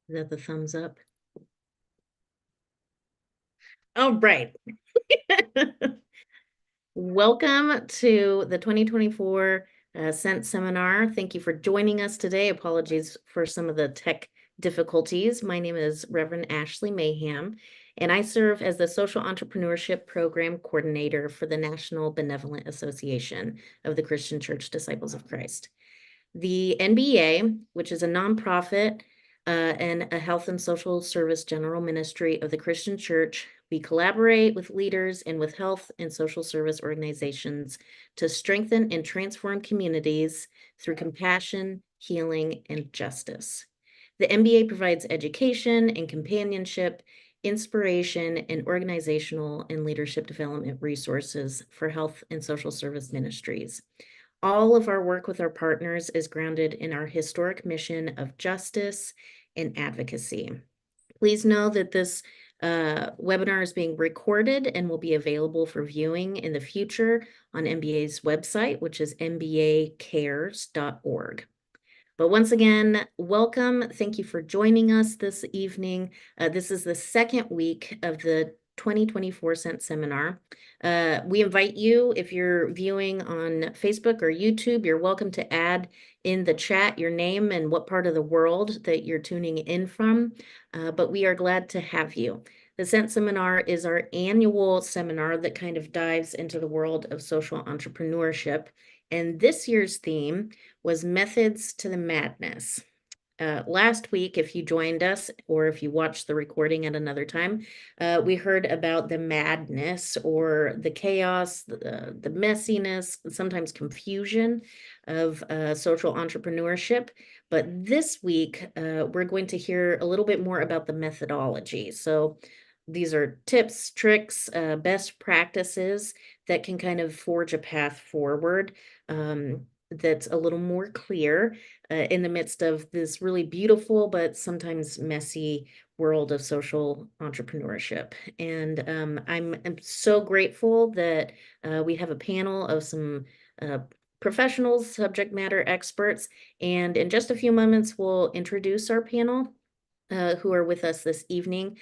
Is that the thumbs up? All right. Welcome to the 2024 Scent Seminar. Thank you for joining us today. Apologies for some of the tech difficulties. My name is Reverend Ashley Mayham, and I serve as the Social Entrepreneurship Program Coordinator for the National Benevolent Association of the Christian Church Disciples of Christ. The NBA, which is a nonprofit and a health and social service general ministry of the Christian Church, we collaborate with leaders and with health and social service organizations to strengthen and transform communities through compassion, healing, and justice. The NBA provides education and companionship, inspiration, and organizational and leadership development resources for health and social service ministries. All of our work with our partners is grounded in our historic mission of justice and advocacy. Please know that this webinar is being recorded and will be available for viewing in the future on NBA's website, which is nbacares.org. But once again, welcome. Thank you for joining us this evening. This is the second week of the 2024 Scent Seminar. We invite you, if you're viewing on Facebook or YouTube, you're welcome to add in the chat your name and what part of the world that you're tuning in from. But we are glad to have you. The Scent Seminar is our annual seminar that kind of dives into the world of social entrepreneurship. And this year's theme was Methods to the Madness. Last week, if you joined us or if you watched the recording at another time, we heard about the madness or the chaos, the messiness, sometimes confusion of social entrepreneurship. But this week, we're going to hear a little bit more about the methodology. So these are tips, tricks, best practices that can kind of forge a path forward that's a little more clear in the midst of this really beautiful but sometimes messy world of social entrepreneurship. And I'm so grateful that we have a panel of some professionals, subject matter experts, and in just a few moments, we'll introduce our panel who are with us this evening.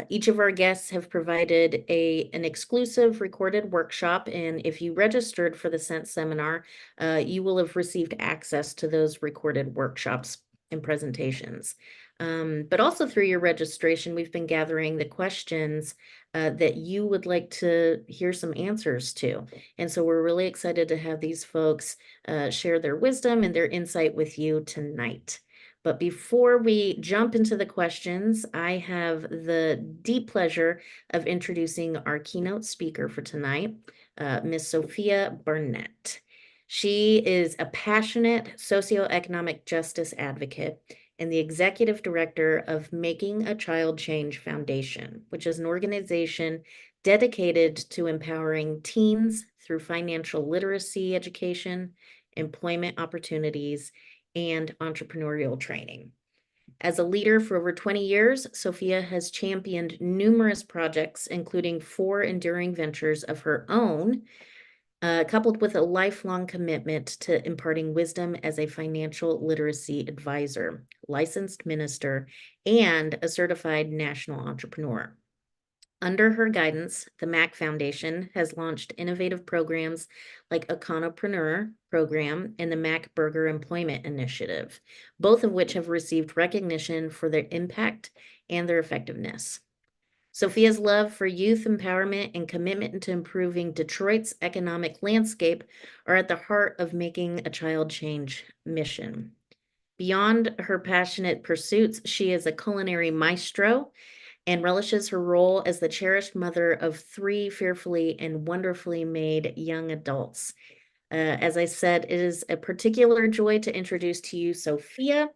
Each of our guests have provided an exclusive recorded workshop, and if you registered for the Scent Seminar, you will have received access to those recorded workshops and presentations. But also through your registration, we've been gathering the questions that you would like to hear some answers to. And so we're really excited to have these folks share their wisdom and their insight with you tonight. But before we jump into the questions, I have the deep pleasure of introducing our keynote speaker for tonight, Ms. Sophia Burnett. She is a passionate socioeconomic justice advocate and the executive director of Making a Child Change Foundation, which is an organization dedicated to empowering teens through financial literacy education, employment opportunities, and entrepreneurial training. As a leader for over 20 years, Sophia has championed numerous projects, including 4 enduring ventures of her own, coupled with a lifelong commitment to imparting wisdom as a financial literacy advisor, licensed minister, and a certified national entrepreneur. Under her guidance, the MAC Foundation has launched innovative programs like Econopreneur Program and the MAC Burger Employment Initiative, both of which have received recognition for their impact and their effectiveness. Sophia's love for youth empowerment and commitment to improving Detroit's economic landscape are at the heart of Making a Child Change mission. Beyond her passionate pursuits, she is a culinary maestro and relishes her role as the cherished mother of 3 fearfully and wonderfully made young adults. As I said, it is a particular joy to introduce to you Sophia.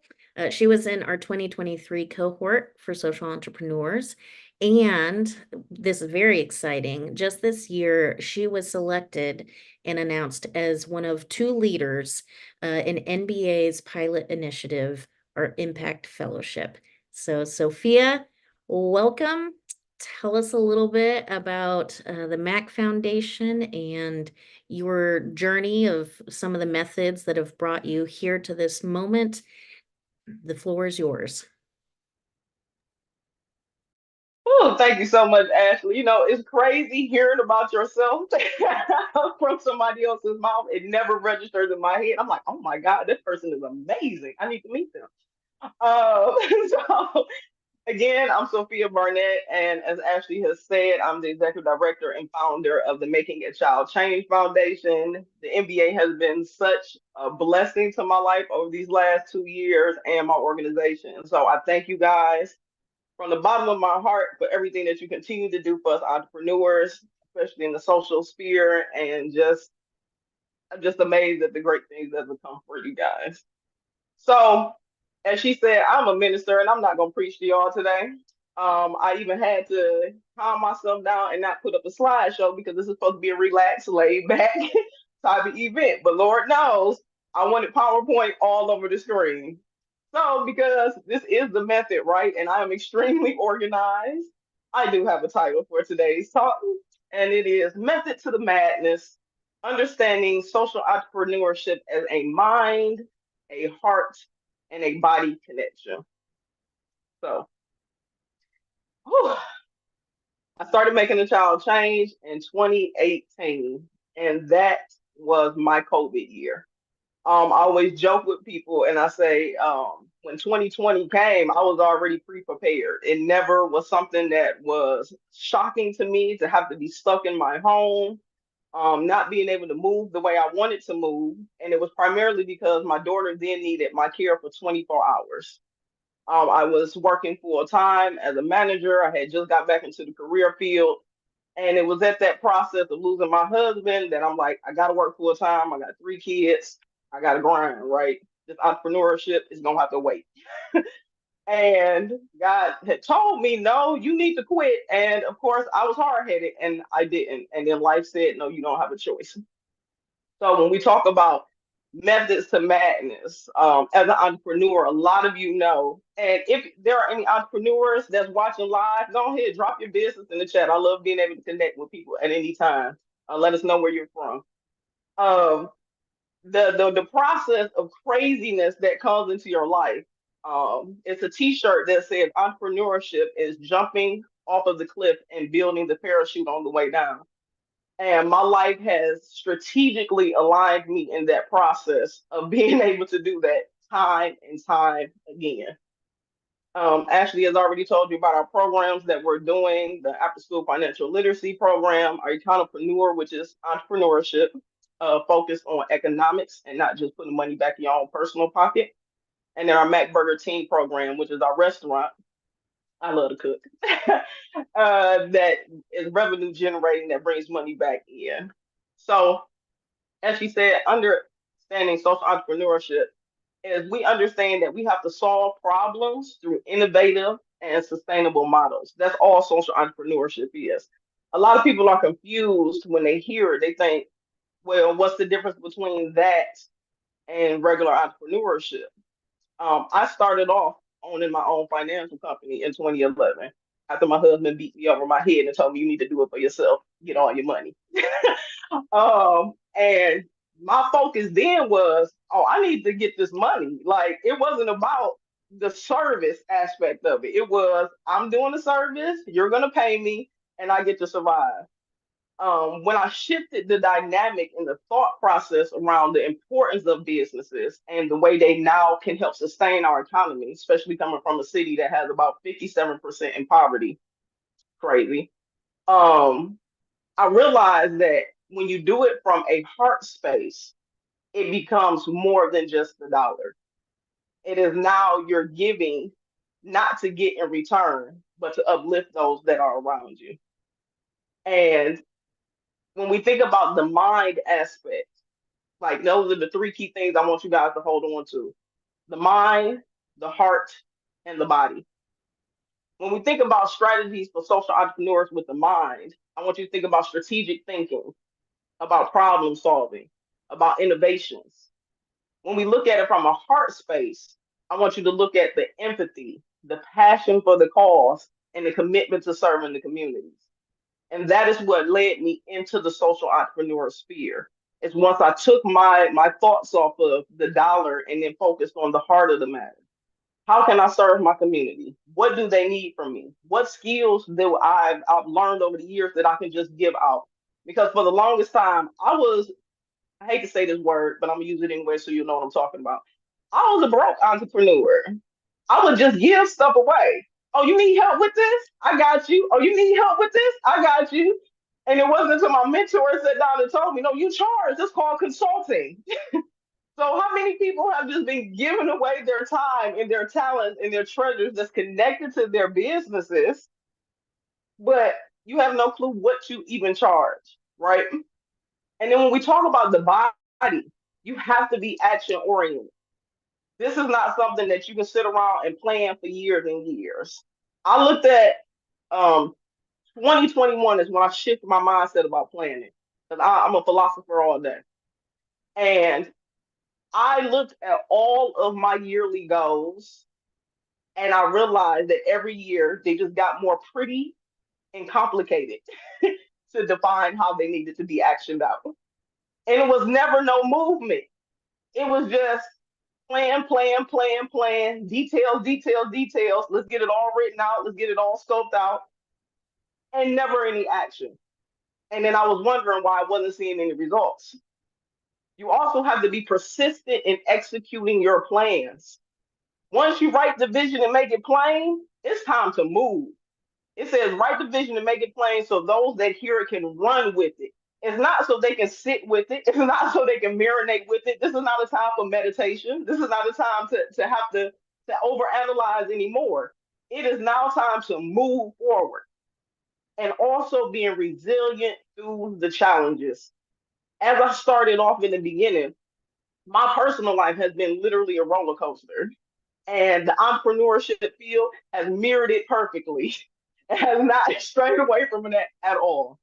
She was in our 2023 cohort for social entrepreneurs. And this is very exciting. Just this year, she was selected and announced as one of 2 leaders in NBA's pilot initiative, our Impact Fellowship. So, Sophia, welcome. Tell us a little bit about the MAC Foundation and your journey of some of the methods that have brought you here to this moment. The floor is yours. thank you so much, Ashley. It's crazy hearing about yourself from somebody else's mouth. It never registers in my head. I'm like, oh my God, this person is amazing. I need to meet them. Uh, so, again, I'm Sophia Barnett, and as Ashley has said, I'm the executive director and founder of the Making a Child Change Foundation. The MBA has been such a blessing to my life over these last 2 years and my organization. So I thank you guys from the bottom of my heart for everything that you continue to do for us entrepreneurs, especially in the social sphere, and just I'm just amazed at the great things that have come for you guys. So, as she said, I'm a minister and I'm not going to preach to y'all today. I even had to calm myself down and not put up a slideshow because this is supposed to be a relaxed, laid back type of event. But Lord knows I wanted PowerPoint all over the screen. So, because this is the method, right? And I am extremely organized, I do have a title for today's talk, and it is Method to the Madness: Understanding Social Entrepreneurship as a Mind, a Heart, and a Body Connection. So, whew, I started making a child change in 2018, and that was my COVID year. I always joke with people and I say, when 2020 came, I was already pre-prepared. It never was something that was shocking to me to have to be stuck in my home, not being able to move the way I wanted to move. And it was primarily because my daughter then needed my care for 24 hours. I was working full time as a manager. I had just got back into the career field. And it was at that process of losing my husband that I'm like, I got to work full time. I got 3 kids. I got to grind, right? This entrepreneurship is going to have to wait. And God had told me, no, you need to quit. And of course, I was hard headed and I didn't. And then life said, no, you don't have a choice. So when we talk about methods to madness, as an entrepreneur, a lot of you know. And if there are any entrepreneurs that's watching live, go ahead, drop your business in the chat. I love being able to connect with people at any time. Let us know where you're from. Um, the process of craziness that comes into your life. It's a T-shirt that says entrepreneurship is jumping off of the cliff and building the parachute on the way down. And my life has strategically aligned me in that process of being able to do that time and time again. Ashley has already told you about our programs that we're doing: the After School Financial Literacy Program, our Econopreneur, which is entrepreneurship focused on economics and not just putting money back in your own personal pocket. And then our Mac Burger Team Program, which is our restaurant. I love to cook. That is revenue generating that brings money back in. So, as she said, understanding social entrepreneurship is we understand that we have to solve problems through innovative and sustainable models. That's all social entrepreneurship is. A lot of people are confused when they hear it. They think, well, what's the difference between that and regular entrepreneurship? I started off owning my own financial company in 2011 after my husband beat me over my head and told me you need to do it for yourself, get all your money. And my focus then was, oh, I need to get this money. Like it wasn't about the service aspect of it. It was, I'm doing the service, you're gonna pay me, and I get to survive. When I shifted the dynamic and the thought process around the importance of businesses and the way they now can help sustain our economy, especially coming from a city that has about 57% in poverty, crazy. Um, I realized that when you do it from a heart space, it becomes more than just the dollar. It is now you're giving not to get in return, but to uplift those that are around you. And when we think about the mind aspect, like those are the three key things I want you guys to hold on to: the mind, the heart, and the body. When we think about strategies for social entrepreneurs with the mind, I want you to think about strategic thinking, about problem solving, about innovations. When we look at it from a heart space, I want you to look at the empathy, the passion for the cause, and the commitment to serving the communities. And that is what led me into the social entrepreneur sphere. It's once I took my thoughts off of the dollar and then focused on the heart of the matter. How can I serve my community? What do they need from me? What skills do I've learned over the years that I can just give out? Because for the longest time, I hate to say this word, but I'm gonna use it anyway so you know what I'm talking about. I was a broke entrepreneur. I would just give stuff away. Oh, you need help with this? I got you. Oh, you need help with this? I got you. And it wasn't until my mentor sat down and told me, no, you charge. It's called consulting. So how many people have just been giving away their time and their talents and their treasures that's connected to their businesses, but you have no clue what you even charge, right? And then when we talk about the body, you have to be action oriented. This is not something that you can sit around and plan for years and years. I looked at 2021 is when I shifted my mindset about planning because I'm a philosopher all day. And I looked at all of my yearly goals and I realized that every year they just got more pretty and complicated to define how they needed to be actioned out. And it was never no movement. It was just plan, details, details, details. Let's get it all written out. Let's get it all scoped out, and never any action. And then I was wondering why I wasn't seeing any results. You also have to be persistent in executing your plans. Once you write the vision and make it plain, it's time to move. It says write the vision and make it plain so those that hear it can run with it. It's not so they can sit with it. It's not so they can marinate with it. This is not a time for meditation. This is not a time to have to overanalyze anymore. It is now time to move forward and also being resilient through the challenges. As I started off in the beginning, my personal life has been literally a roller coaster. And the entrepreneurship field has mirrored it perfectly. It has not strayed away from it at all.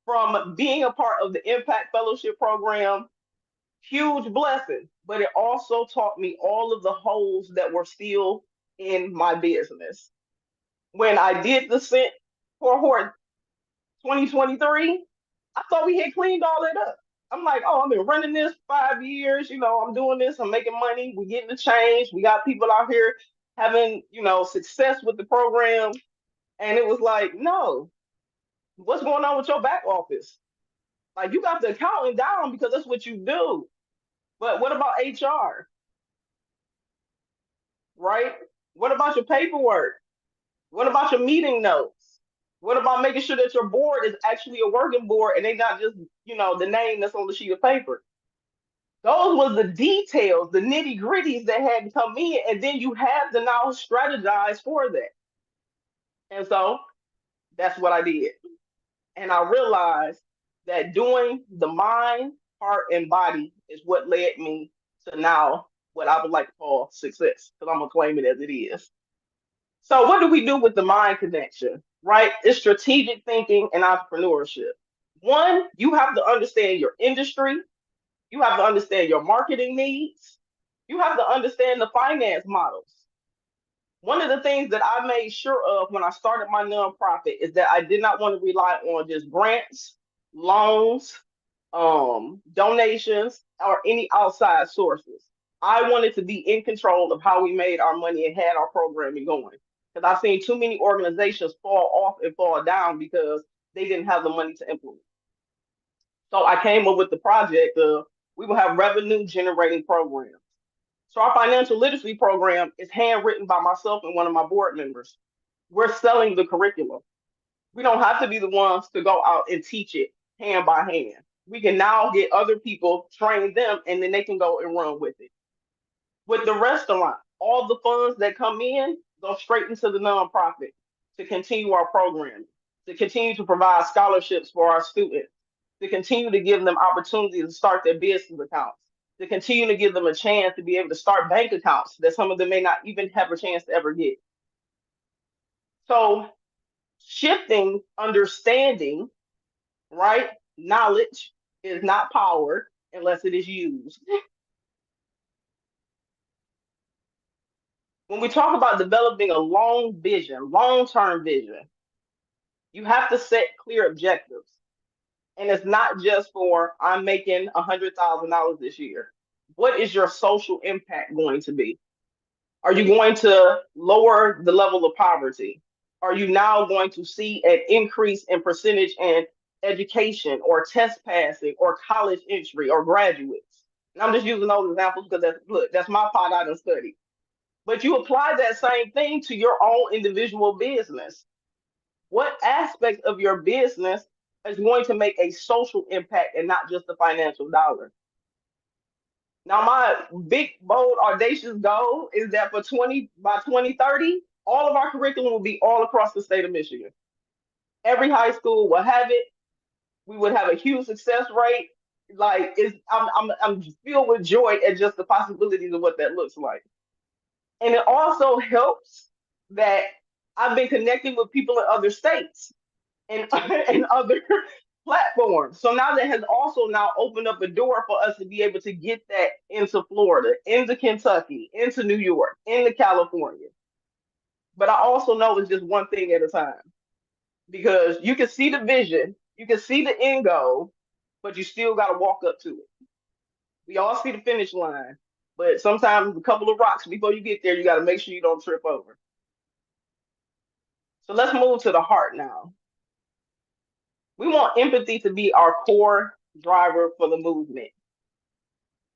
From being a part of the Impact Fellowship Program, huge blessing, but it also taught me all of the holes that were still in my business. When I did the Scent cohort 2023, I thought we had cleaned all that up. I'm like, oh, I've been running this 5 years. I'm doing this. I'm making money. We're getting the change. We got people out here having, success with the program. And it was like, no, what's going on with your back office? Like, you got the accounting down because that's what you do. But what about HR, right? What about your paperwork? What about your meeting notes? What about making sure that your board is actually a working board and they not just, the name that's on the sheet of paper? Those was the details, the nitty gritties that had to come in, and then you have to now strategize for that. And so that's what I did. And I realized that doing the mind, heart, and body is what led me to now what I would like to call success, because I'm gonna claim it as it is. So what do we do with the mind connection? Right? It's strategic thinking and entrepreneurship. One, you have to understand your industry. You have to understand your marketing needs. You have to understand the finance models. One of the things that I made sure of when I started my nonprofit is that I did not want to rely on just grants, loans, donations, or any outside sources. I wanted to be in control of how we made our money and had our programming going. Because I've seen too many organizations fall off and fall down because they didn't have the money to implement. So I came up with the project of we will have revenue generating programs. So our financial literacy program is handwritten by myself and one of my board members. We're selling the curriculum. We don't have to be the ones to go out and teach it hand by hand. We can now get other people, train them, and then they can go and run with it. With the restaurant, all the funds that come in go straight into the nonprofit to continue our program, to continue to provide scholarships for our students, to continue to give them opportunities to start their business accounts, to continue to give them a chance to be able to start bank accounts that some of them may not even have a chance to ever get. So shifting understanding, right? Knowledge is not power unless it is used. When we talk about developing a long vision, long-term vision, you have to set clear objectives. And it's not just for I'm making $100,000 this year. What is your social impact going to be? Are you going to lower the level of poverty? Are you now going to see an increase in percentage in education or test passing or college entry or graduates? And I'm just using those examples because that's my part I done studied. But you apply that same thing to your own individual business. What aspect of your business is going to make a social impact and not just the financial dollar? Now, my big, bold, audacious goal is that by 2030, all of our curriculum will be all across the state of Michigan. Every high school will have it. We would have a huge success rate. Like I'm filled with joy at just the possibilities of what that looks like. And it also helps that I've been connecting with people in other states and and other platforms. So now that has also now opened up a door for us to be able to get that into Florida, into Kentucky, into New York, into California. But I also know it's just one thing at a time because you can see the vision, you can see the end goal, but you still got to walk up to it. We all see the finish line, but sometimes a couple of rocks before you get there, you got to make sure you don't trip over. So let's move to the heart now. We want empathy to be our core driver for the movement.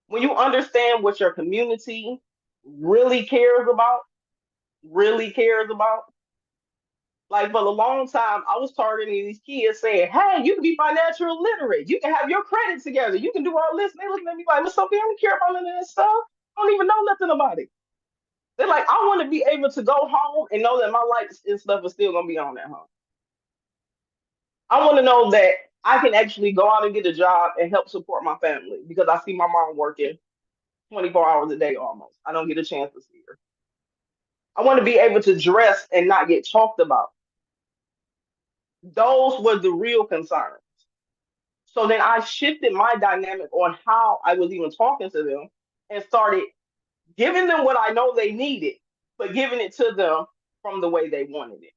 When you understand what your community really cares about, really cares about, like for a long time, I was targeting these kids saying, hey, you can be financially literate. You can have your credit together. You can do all this. And they looking at me like, Miss Sophie, I don't care about none of that stuff. I don't even know nothing about it. They're like, I want to be able to go home and know that my lights and stuff is still going to be on at home. I want to know that I can actually go out and get a job and help support my family because I see my mom working 24 hours a day almost. I don't get a chance to see her. I want to be able to dress and not get talked about. Those were the real concerns. So then I shifted my dynamic on how I was even talking to them and started giving them what I know they needed, but giving it to them from the way they wanted it.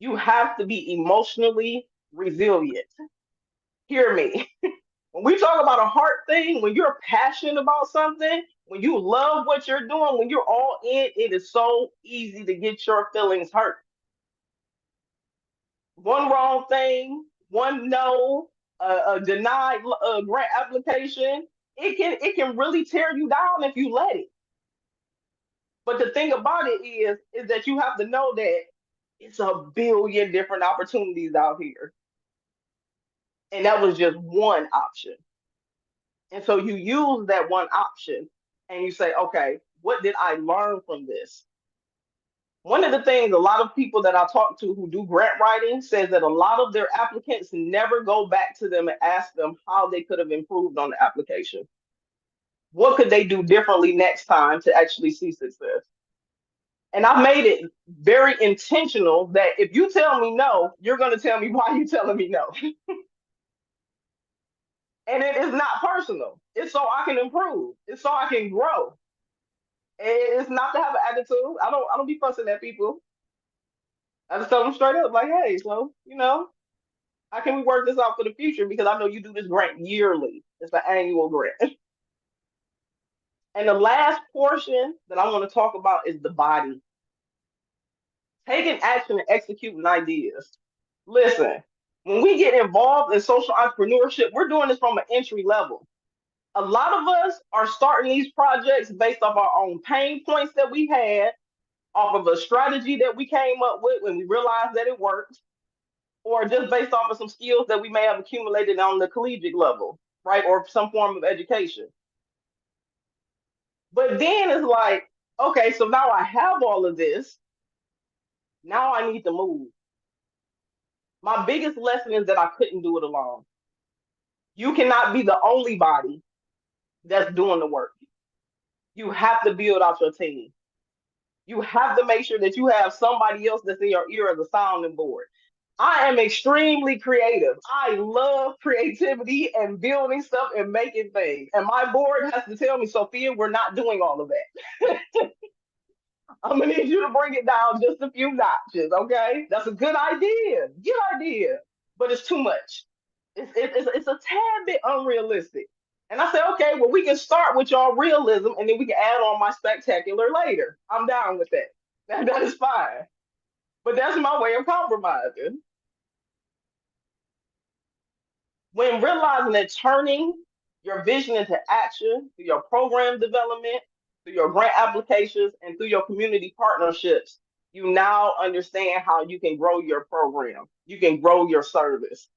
You have to be emotionally resilient. Hear me. When we talk about a heart thing, when you're passionate about something, when you love what you're doing, when you're all in, it is so easy to get your feelings hurt. One wrong thing, one no, a denied grant application, it can really tear you down if you let it. But the thing about it is that you have to know that it's a billion different opportunities out here, and that was just one option. And so you use that one option, and you say, okay, what did I learn from this? One of the things a lot of people that I talk to who do grant writing says that a lot of their applicants never go back to them and ask them how they could have improved on the application. What could they do differently next time to actually see success? And I made it very intentional that if you tell me no, you're going to tell me why you're telling me no. And it is not personal. It's so I can improve. It's so I can grow. It's not to have an attitude. I don't be fussing at people. I just tell them straight up, like, hey, so how can we work this out for the future? Because I know you do this grant yearly. It's an annual grant. And the last portion that I want to talk about is the body. Taking action and executing ideas. Listen, when we get involved in social entrepreneurship, we're doing this from an entry level. A lot of us are starting these projects based off our own pain points that we had, off of a strategy that we came up with when we realized that it worked, or just based off of some skills that we may have accumulated on the collegiate level, right? Or some form of education. But then it's like, okay, so now I have all of this. Now I need to move. My biggest lesson is that I couldn't do it alone. You cannot be the only body that's doing the work. You have to build out your team. You have to make sure that you have somebody else that's in your ear as a sounding board. I am extremely creative. I love creativity and building stuff and making things. And my board has to tell me, Sophia, we're not doing all of that. I'm gonna need you to bring it down just a few notches, okay? That's a good idea, but it's too much. It's a tad bit unrealistic. And I said, okay, well, we can start with y'all realism and then we can add on my spectacular later. I'm down with that. That is fine. But that's my way of compromising. When realizing that turning your vision into action through your program development, through your grant applications, and through your community partnerships, you now understand how you can grow your program. You can grow your service.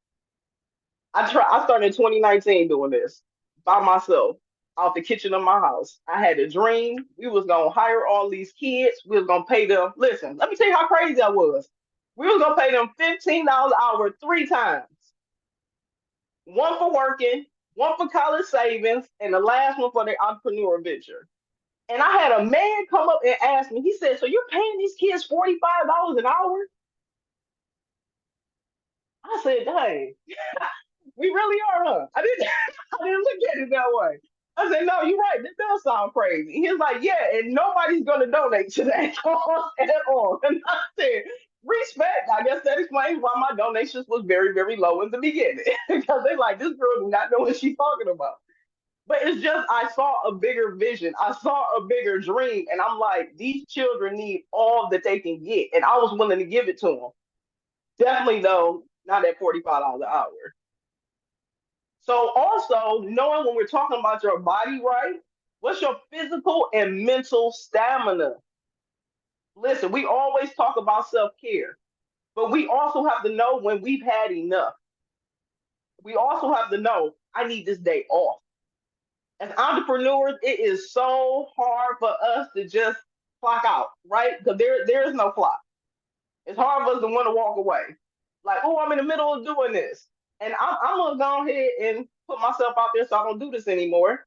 I started in 2019 doing this by myself out the kitchen of my house. I had a dream. We was gonna hire all these kids. We was gonna pay them. Listen, let me tell you how crazy I was. We was gonna pay them $15 an hour 3 times. One for working, one for college savings, and the last one for their entrepreneur venture. And I had a man come up and ask me, he said, so you're paying these kids $45 an hour? I said, dang, we really are, huh? I didn't look at it that way. I said, no, you're right. This does sound crazy. He was like, yeah, and nobody's going to donate to that cause at all. And I said, respect. I guess that explains why my donations was very, very low in the beginning. Because they're like, this girl do not know what she's talking about. But it's just, I saw a bigger vision. I saw a bigger dream. And I'm like, these children need all that they can get. And I was willing to give it to them. Definitely, though, not at $45 an hour. So also knowing when we're talking about your body, right? What's your physical and mental stamina? Listen, we always talk about self-care, but we also have to know when we've had enough. We also have to know I need this day off. As entrepreneurs, it is so hard for us to just clock out, right? Because there is no clock. It's hard for us to want to walk away. Like, oh, I'm in the middle of doing this. And I'm going to go ahead and put myself out there so I don't do this anymore.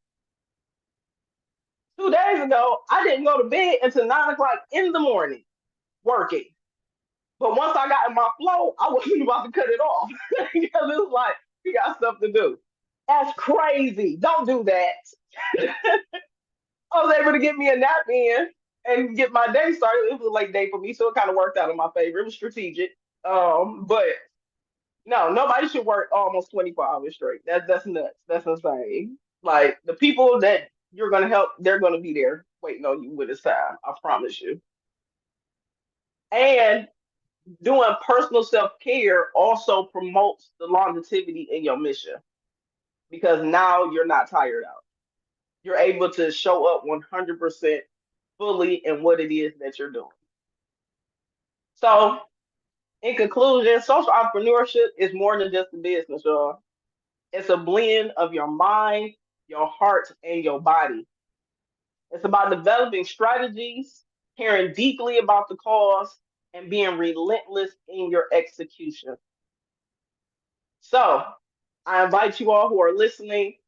2 days ago, I didn't go to bed until 9 o'clock in the morning working. But once I got in my flow, I wasn't about to cut it off because it was like, we got stuff to do. That's crazy. Don't do that. I was able to get me a nap in and get my day started. It was a late day for me, so it kind of worked out in my favor. It was strategic. But no, nobody should work almost 24 hours straight. That's nuts. That's insane. Like the people that you're gonna help, they're gonna be there waiting on you when it's time. I promise you. And doing personal self-care also promotes the longevity in your mission because now you're not tired out. You're able to show up 100% fully in what it is that you're doing. So, in conclusion, social entrepreneurship is more than just a business, y'all. It's a blend of your mind, your heart, and your body. It's about developing strategies, caring deeply about the cause, and being relentless in your execution. So, I invite you all who are listening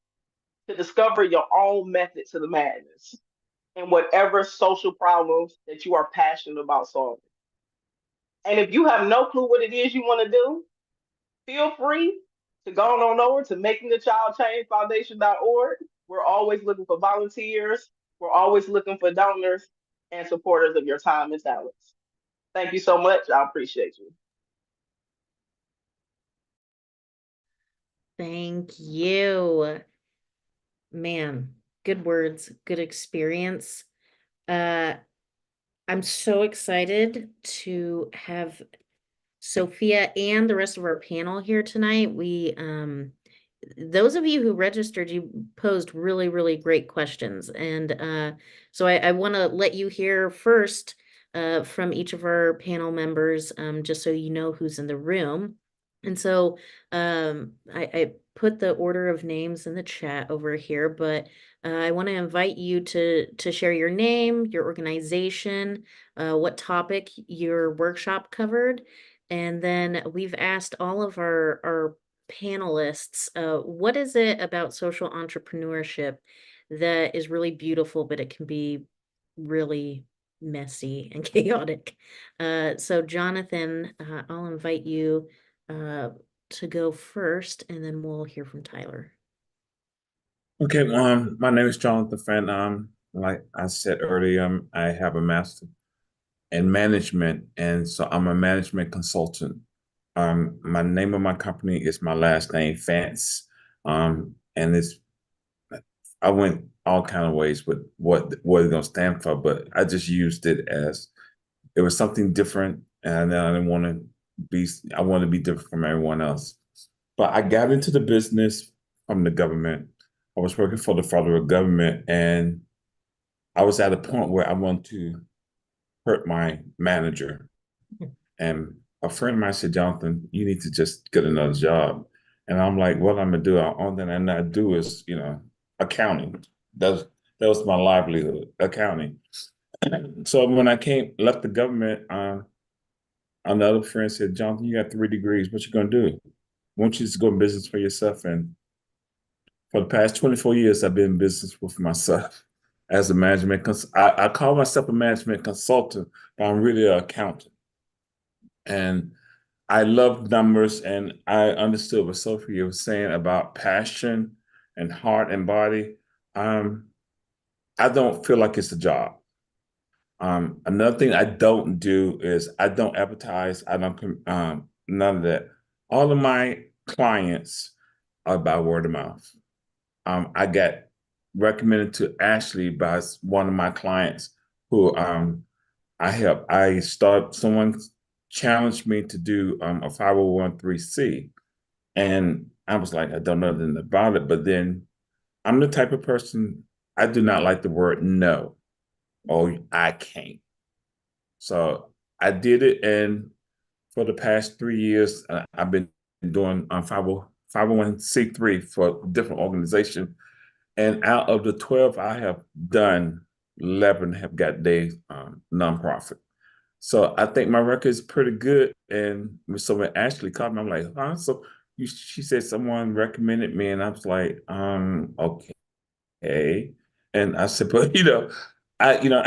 to discover your own method to the madness in whatever social problems that you are passionate about solving. And if you have no clue what it is you want to do, feel free to go on over to makingthechildchangefoundation.org. We're always looking for volunteers. We're always looking for donors and supporters of your time and talents. Thank you so much. I appreciate you. Thank you. Man, good words, good experience. I'm so excited to have Sophia and the rest of our panel here tonight. Those of you who registered, you posed really, really great questions. And so I want to let you hear first from each of our panel members, just so you know who's in the room. And so I put the order of names in the chat over here, but I want to invite you to share your name, your organization, what topic your workshop covered. And then we've asked all of our panelists, what is it about social entrepreneurship that is really beautiful, but it can be really messy and chaotic? So Jonathan, I'll invite you to go first, and then we'll hear from Tyler. Okay, my name is Jonathan Friend. Like I said earlier, I have a master in management, and so I'm a management consultant. My name of my company is my last name, Fance, and I went all kind of ways with what it's gonna stand for, but I just used it as it was something different, and I didn't want to be. I want to be different from everyone else. But I got into the business from the government. I was working for the federal government, and I was at a point where I wanted to hurt my manager. And a friend of mine said, Jonathan, you need to just get another job. And I'm like, what I'm gonna do? All that I know do is, accounting. That's that was my livelihood, accounting. So when I left the government, another friend said, Jonathan, you got 3 degrees. What you gonna do? Won't you just go in business for yourself? And for the past 24 years, I've been in business with myself as a I call myself a management consultant, but I'm really an accountant. And I love numbers, and I understood what Sophia was saying about passion and heart and body. Um, I don't feel like it's a job. Another thing I don't do is I don't advertise. I don't none of that. All of my clients are by word of mouth. I got recommended to Ashley by one of my clients who I helped. Someone challenged me to do a 501(c), and I was like, I don't know nothing about it. But then I'm the type of person, I do not like the word no or I can't. So I did it, and for the past 3 years, I've been doing 501(c)(3) for different organizations. And out of the 12 I have done, 11 have got their nonprofit. So I think my record is pretty good. And so when Ashley called me, I'm like, huh? So she said someone recommended me, and I was like, okay. And I said, but I you know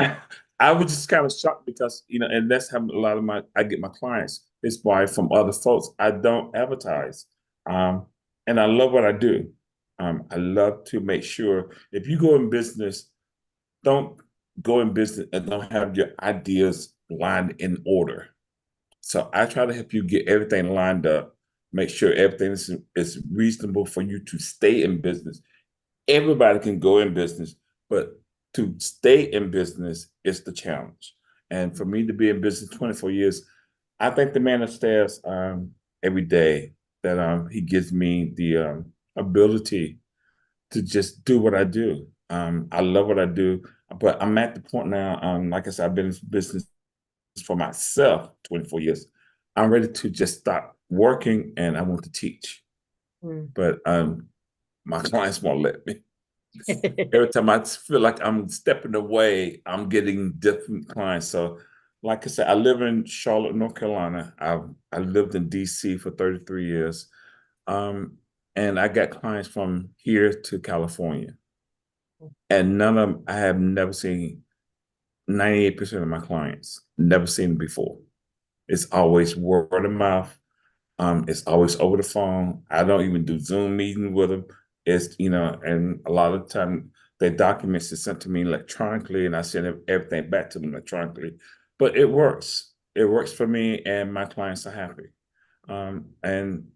I was just kind of shocked because and that's how a lot of I get my clients. It's by from other folks. I don't advertise, and I love what I do. I love to make sure if you go in business, don't go in business and don't have your ideas lined in order. So I try to help you get everything lined up, make sure everything is reasonable for you to stay in business. Everybody can go in business, but to stay in business is the challenge. And for me to be in business 24 years, I thank the man upstairs every day that he gives me the ability to just do what I do. I love what I do, but I'm at the point now, like I said, I've been in business for myself 24 years. I'm ready to just stop working, and I want to teach. But my clients won't let me. Every time I feel like I'm stepping away, I'm getting different clients. So, like I said, I live in Charlotte, North Carolina. I lived in DC for 33 years. And I got clients from here to California. And I have never seen 98% of my clients, never seen them before. It's always word of mouth. It's always over the phone. I don't even do Zoom meeting with them. It's, and a lot of the time their documents are sent to me electronically, and I send everything back to them electronically. But it works. It works for me, and my clients are happy. And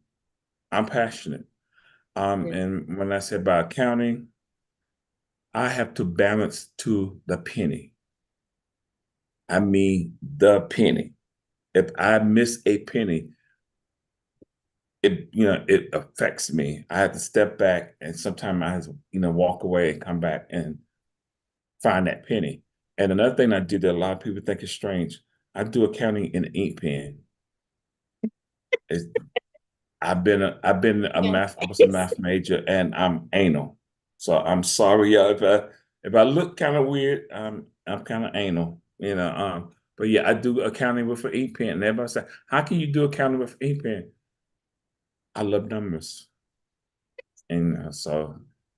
I'm passionate. And when I say about accounting, I have to balance to the penny. I mean, the penny. If I miss a penny, it affects me. I have to step back, and sometimes I have to, walk away and come back and find that penny. And another thing I do that a lot of people think is strange, I do accounting in an ink pen. I've been a math, I was a math major, and I'm anal. So I'm sorry, y'all, if I look kind of weird, I'm kind of anal, But yeah, I do accounting with an ink pen. And everybody say, how can you do accounting with an ink pen? I love numbers. And so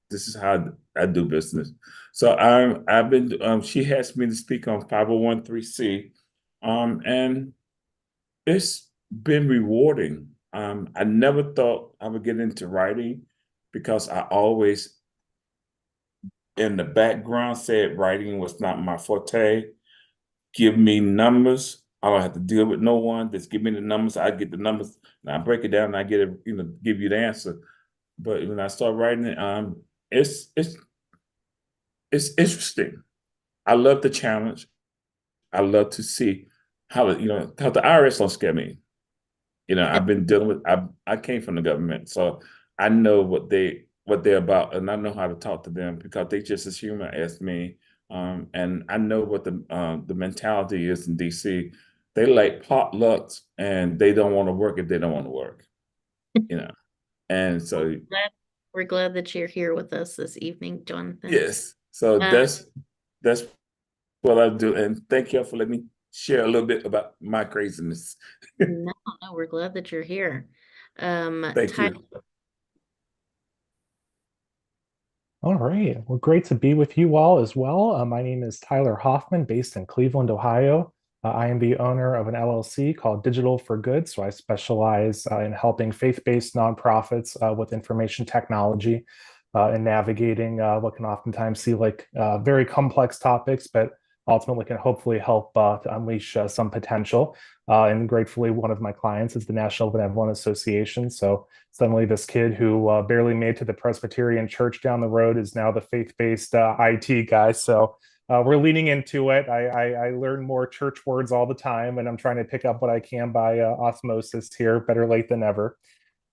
this is how I do business. So I've been she asked me to speak on 501(c), and it's been rewarding. I never thought I would get into writing because I always in the background said writing was not my forte. Give me numbers. I don't have to deal with no one. Just give me the numbers. I get the numbers and I break it down and I get it, give you the answer. But when I start writing it, it's it's interesting. I love the challenge. I love to see how how the IRS don't scare me. I've been dealing with. I came from the government, so I know what they're about, and I know how to talk to them because they just as human as me. And I know what the mentality is in DC. They like potlucks, and they don't want to work if they don't want to work. You know, and so We're glad that you're here with us this evening, Jonathan. yes, so Uh, that's what I do, and thank you for letting me share a little bit about my craziness. no, we're glad that you're here. Thank Ty, you. All right. Well, great to be with you all as well. My name is Tyler Hoffman, based in Cleveland, Ohio. I am the owner of an LLC called Digital for Good. So I specialize in helping faith-based nonprofits with information technology and navigating what can oftentimes seem like very complex topics, but ultimately can hopefully help to unleash some potential. And gratefully, one of my clients is the National Benevolent Association. So suddenly, this kid who barely made to the Presbyterian church down the road is now the faith-based IT guy. So we're leaning into it. I learn more church words all the time, and I'm trying to pick up what I can by osmosis here. Better late than never.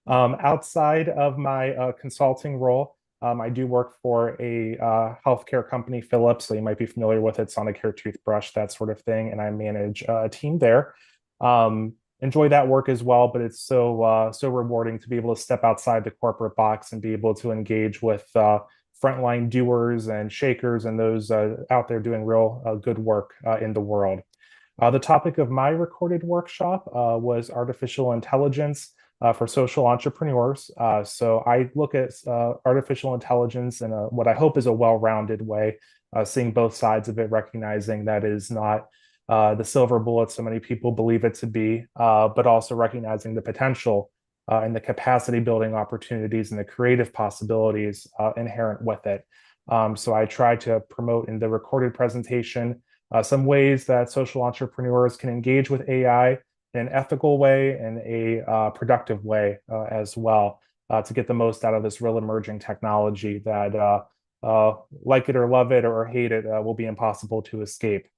Outside of my consulting role, I do work for a healthcare company, Philips. So you might be familiar with it, Sonicare toothbrush, that sort of thing. And I manage a team there. Enjoy that work as well, but it's so rewarding to be able to step outside the corporate box and be able to engage with frontline doers and shakers and those out there doing real good work in the world. The topic of my recorded workshop was artificial intelligence for social entrepreneurs. So I look at artificial intelligence in what I hope is a well-rounded way, seeing both sides of it, recognizing that is not the silver bullet so many people believe it to be, but also recognizing the potential and the capacity building opportunities and the creative possibilities inherent with it. So I try to promote in the recorded presentation some ways that social entrepreneurs can engage with AI in an ethical way and a productive way as well to get the most out of this real emerging technology that, like it or love it or hate it, will be impossible to escape.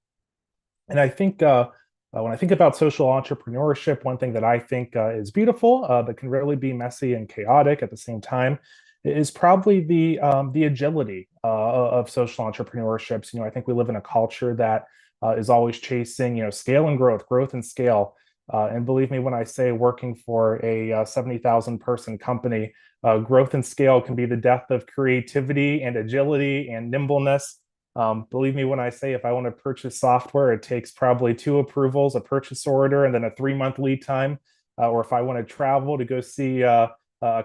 And I think when I think about social entrepreneurship, one thing that I think is beautiful, but can really be messy and chaotic at the same time, is probably the agility of social entrepreneurships. I think we live in a culture that is always chasing, scale and growth, growth and scale. And believe me when I say, working for a 70,000 person company, growth and scale can be the death of creativity and agility and nimbleness. Believe me when I say, if I want to purchase software, it takes probably 2 approvals, a purchase order, and then a 3-month lead time. Or if I want to travel to go see a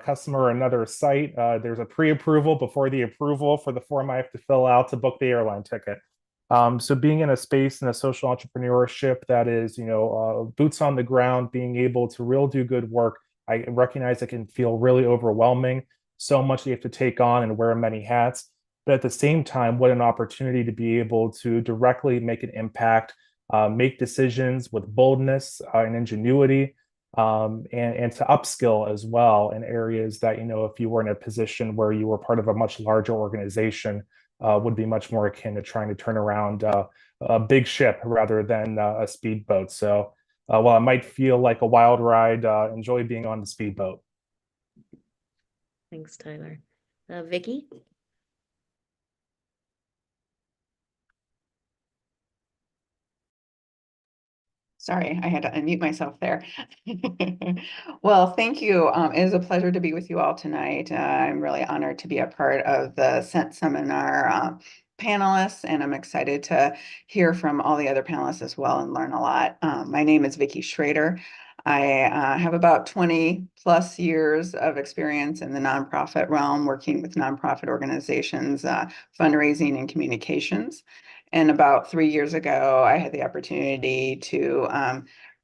customer or another site, there's a pre-approval before the approval for the form I have to fill out to book the airline ticket. So being in a space in a social entrepreneurship that is, boots on the ground, being able to really do good work, I recognize it can feel really overwhelming. So much you have to take on and wear many hats. But at the same time, what an opportunity to be able to directly make an impact, make decisions with boldness and ingenuity, and to upskill as well in areas that, if you were in a position where you were part of a much larger organization, would be much more akin to trying to turn around a big ship rather than a speedboat. So while it might feel like a wild ride, enjoy being on the speedboat. Thanks, Tyler. Vicky? Sorry, I had to unmute myself there. Well, thank you. It is a pleasure to be with you all tonight. I'm really honored to be a part of the SENT seminar panelists, and I'm excited to hear from all the other panelists as well and learn a lot. My name is Vicky Schrader. I have about 20 plus years of experience in the nonprofit realm, working with nonprofit organizations, fundraising and communications. And about 3 years ago, I had the opportunity to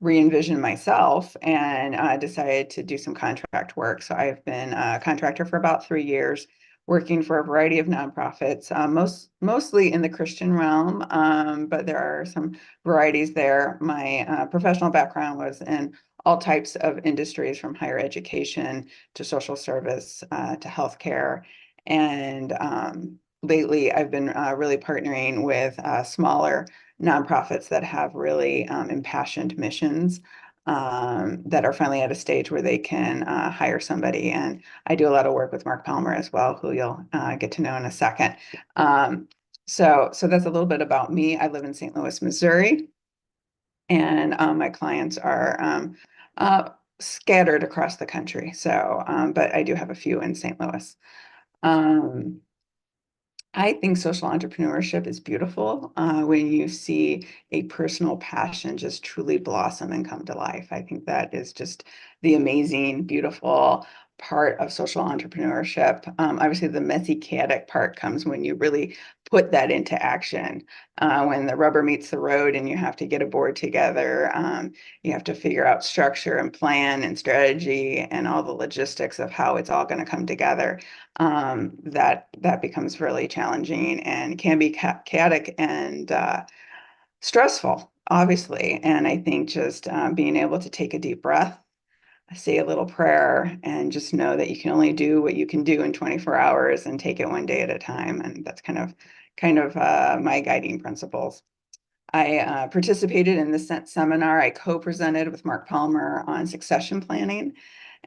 re-envision myself and decided to do some contract work. So I've been a contractor for about 3 years, working for a variety of nonprofits, mostly in the Christian realm, but there are some varieties there. My professional background was in all types of industries, from higher education to social service to healthcare, and lately I've been really partnering with smaller nonprofits that have really impassioned missions that are finally at a stage where they can hire somebody. And I do a lot of work with Mark Palmer as well, who you'll get to know in a second. So that's a little bit about me. I live in St. Louis, Missouri, and my clients are scattered across the country. So, but I do have a few in St. Louis. I think social entrepreneurship is beautiful when you see a personal passion just truly blossom and come to life. I think that is just the amazing, beautiful part of social entrepreneurship. Obviously, the messy, chaotic part comes when you really put that into action. When the rubber meets the road and you have to get a board together, you have to figure out structure and plan and strategy and all the logistics of how it's all going to come together. That becomes really challenging and can be chaotic and stressful, obviously. And I think just being able to take a deep breath, say a little prayer, and just know that you can only do what you can do in 24 hours and take it one day at a time. And that's kind of my guiding principles. I participated in this seminar. I co-presented with Mark Palmer on succession planning.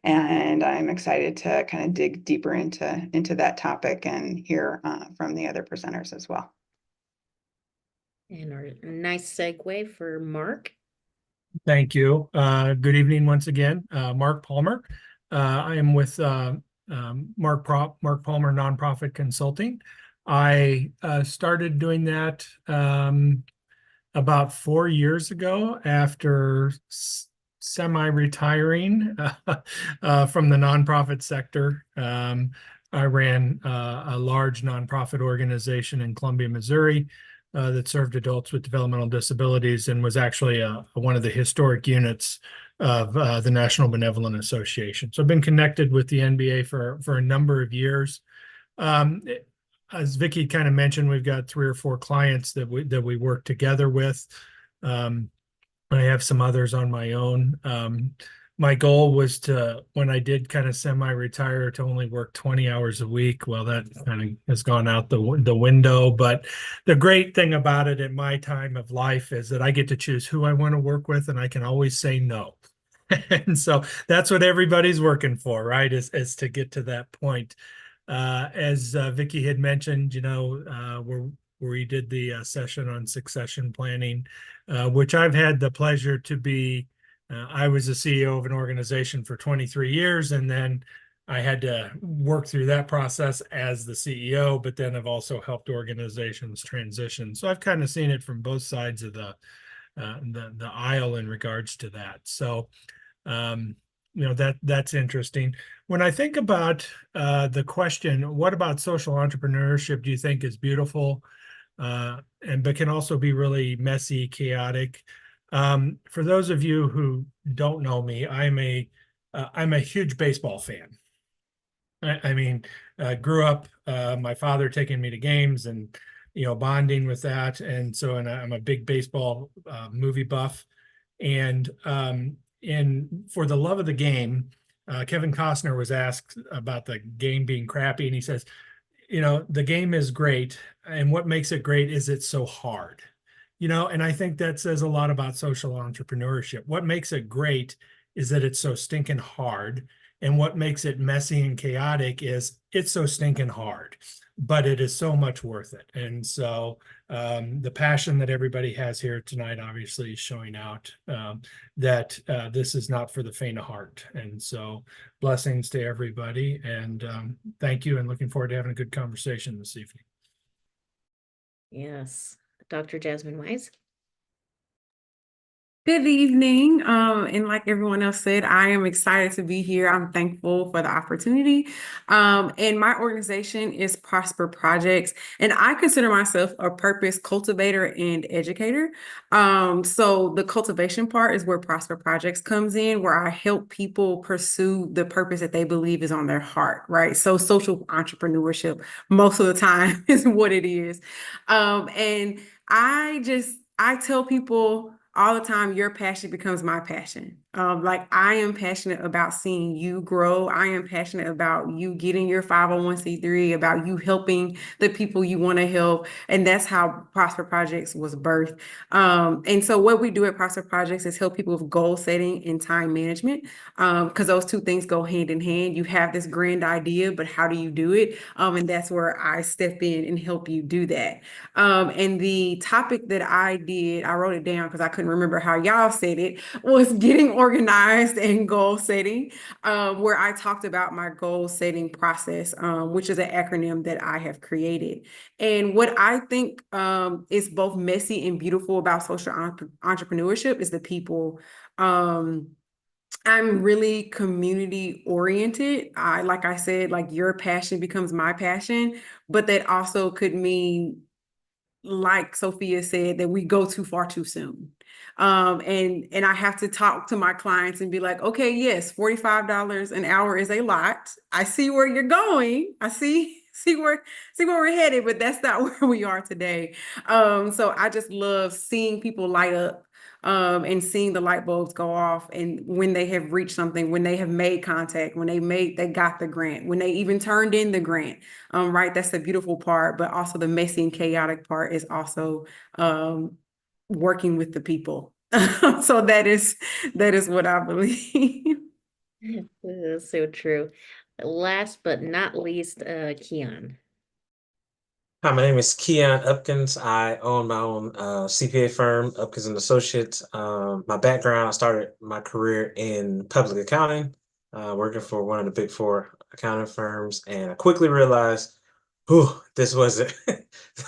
And I'm excited to kind of dig deeper into that topic and hear from the other presenters as well. And our nice segue for Mark. Thank you. Good evening once again. Mark Palmer. I am with Mark Palmer Nonprofit Consulting. I started doing that about 4 years ago after semi-retiring from the nonprofit sector. I ran a large nonprofit organization in Columbia, Missouri, that served adults with developmental disabilities and was actually one of the historic units of the National Benevolent Association. So I've been connected with the NBA for a number of years. As Vicki kind of mentioned, we've got 3 or 4 clients that we work together with. I have some others on my own. My goal was to, when I did kind of semi-retire, to only work 20 hours a week. Well, that kind of has gone out the window. But the great thing about it at my time of life is that I get to choose who I want to work with, and I can always say no. And so that's what everybody's working for, right? Is to get to that point. As Vicki had mentioned, you know, where we did the session on succession planning, which I've had the pleasure to be. I was the CEO of an organization for 23 years, and then I had to work through that process as the CEO, but then I've also helped organizations transition. So I've kind of seen it from both sides of the aisle in regards to that. So, you know, that's interesting. When I think about the question, what about social entrepreneurship do you think is beautiful, but can also be really messy, chaotic? For those of you who don't know me, I'm a huge baseball fan. I mean, grew up, my father taking me to games and, you know, bonding with that. And so, I'm a big baseball movie buff. And for the love of the game, Kevin Costner was asked about the game being crappy. And he says, you know, the game is great. And what makes it great is it's so hard. You know, and I think that says a lot about social entrepreneurship. What makes it great is that it's so stinking hard. And what makes it messy and chaotic is it's so stinking hard, but it is so much worth it. And so the passion that everybody has here tonight obviously is showing out that this is not for the faint of heart. And so blessings to everybody. And thank you, and looking forward to having a good conversation this evening. Yes. Dr. Jasmine Wise. Good evening. And like everyone else said, I am excited to be here. I'm thankful for the opportunity. And my organization is Prosper Projects, and I consider myself a purpose cultivator and educator. So the cultivation part is where Prosper Projects comes in, where I help people pursue the purpose that they believe is on their heart, right? So social entrepreneurship most of the time is what it is. And I tell people all the time, your passion becomes my passion. Like I am passionate about seeing you grow. I am passionate about you getting your 501c3, about you helping the people you want to help. And that's how Prosper Projects was birthed. And so what we do at Prosper Projects is help people with goal setting and time management, because those two things go hand in hand. You have this grand idea, but how do you do it? And that's where I step in and help you do that. And the topic that I wrote it down because I couldn't remember how y'all said it, was getting organized and goal setting, where I talked about my goal setting process, which is an acronym that I have created. And what I think is both messy and beautiful about social entrepreneurship is the people. I'm really community oriented. Like I said, like your passion becomes my passion, but that also could mean, like Sophia said, that we go too far too soon. And I have to talk to my clients and be like, okay, yes, $45 an hour is a lot. I see where you're going. I see where we're headed, but that's not where we are today. So I just love seeing people light up, and seeing the light bulbs go off, and when they have reached something, when they have made contact, when they got the grant, when they even turned in the grant. Right, that's the beautiful part, but also the messy and chaotic part is also working with the people. So that is what I believe. So true. Last but not least, Keon. Hi, my name is Keon Upkins. I own my own CPA firm, Upkins and Associates. My background, I started my career in public accounting, working for one of the big four accounting firms, and I quickly realized, whew, this wasn't,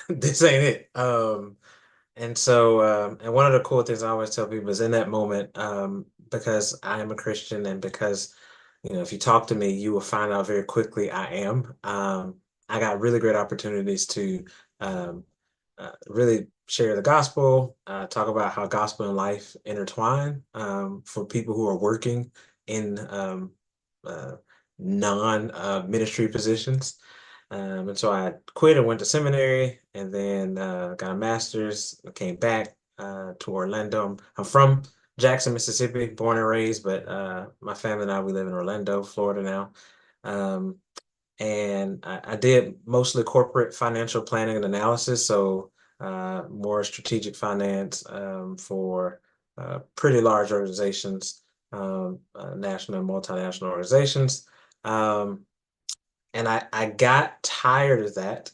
this ain't it. And so, and one of the cool things I always tell people is in that moment, because I am a Christian and because, if you talk to me, you will find out very quickly I am. I got really great opportunities to really share the gospel, talk about how gospel and life intertwine, for people who are working in non-ministry positions. And so I quit and went to seminary, and then got a master's. I came back to Orlando. I'm from Jackson, Mississippi, born and raised, but my family and I, we live in Orlando, Florida now. And I did mostly corporate financial planning and analysis, so more strategic finance for pretty large organizations, national and multinational organizations. And I got tired of that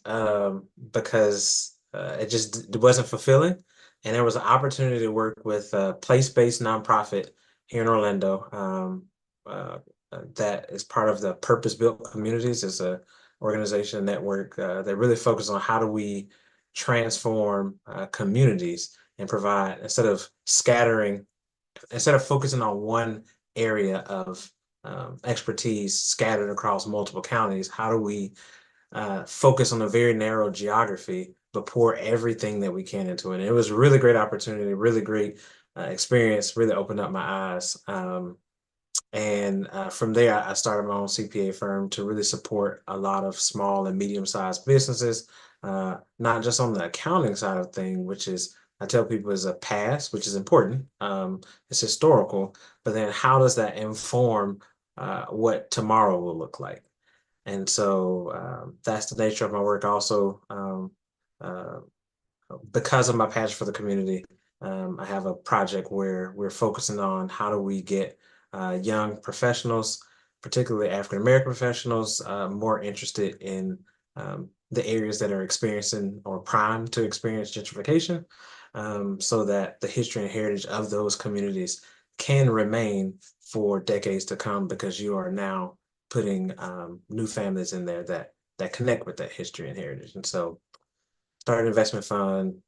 because it wasn't fulfilling. And there was an opportunity to work with a place-based nonprofit here in Orlando that is part of the Purpose-Built Communities. It's an organization network that really focuses on how do we transform communities and provide, instead of focusing on one area of expertise scattered across multiple counties, how do we focus on a very narrow geography but pour everything that we can into it? And it was a really great opportunity, really great experience, really opened up my eyes. And from there, I started my own CPA firm to really support a lot of small and medium-sized businesses, not just on the accounting side of things, which is, I tell people, is a past, which is important. It's historical, but then how does that inform what tomorrow will look like? And so that's the nature of my work. Also, because of my passion for the community, I have a project where we're focusing on how do we get young professionals, particularly African-American professionals, more interested in the areas that are experiencing or primed to experience gentrification, so that the history and heritage of those communities can remain for decades to come, because you are now putting new families in there that connect with that history and heritage. And so started an investment fund,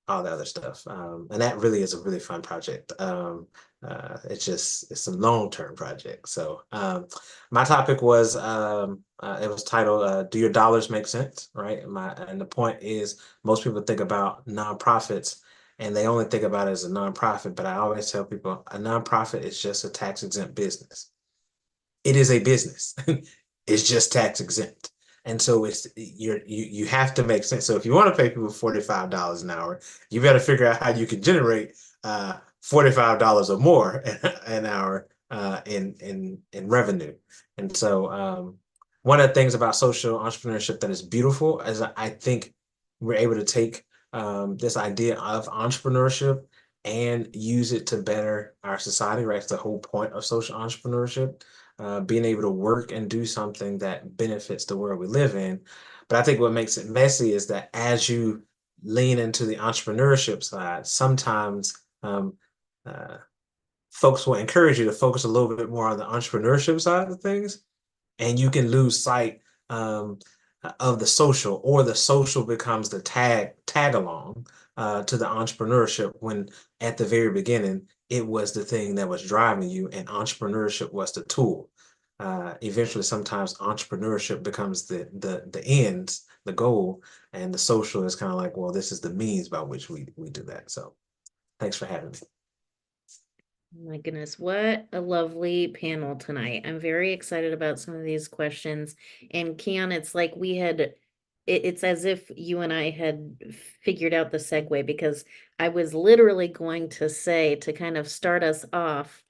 all the other stuff. And that really is a really fun project. It's a long-term project. So my topic was, it was titled, Do Your Dollars Make Sense? Right? And the point is, most people think about nonprofits and they only think about it as a nonprofit, but I always tell people a nonprofit is just a tax-exempt business. It is a business. It's just tax-exempt. And so you have to make sense. So if you want to pay people $45 an hour, you better figure out how you can generate $45 or more an hour in revenue. And so one of the things about social entrepreneurship that is beautiful is I think we're able to take this idea of entrepreneurship and use it to better our society, right? It's the whole point of social entrepreneurship, being able to work and do something that benefits the world we live in. But I think what makes it messy is that as you lean into the entrepreneurship side, sometimes folks will encourage you to focus a little bit more on the entrepreneurship side of things, and you can lose sight of the social, or the social becomes the tag along to the entrepreneurship, when at the very beginning it was the thing that was driving you and entrepreneurship was the tool. Eventually, sometimes entrepreneurship becomes the end, the goal, and the social is kind of like, well, this is the means by which we do that. So thanks for having me. My goodness, what a lovely panel tonight. I'm very excited about some of these questions. And Keon, it's like it's as if you and I had figured out the segue, because I was literally going to say, to kind of start us off,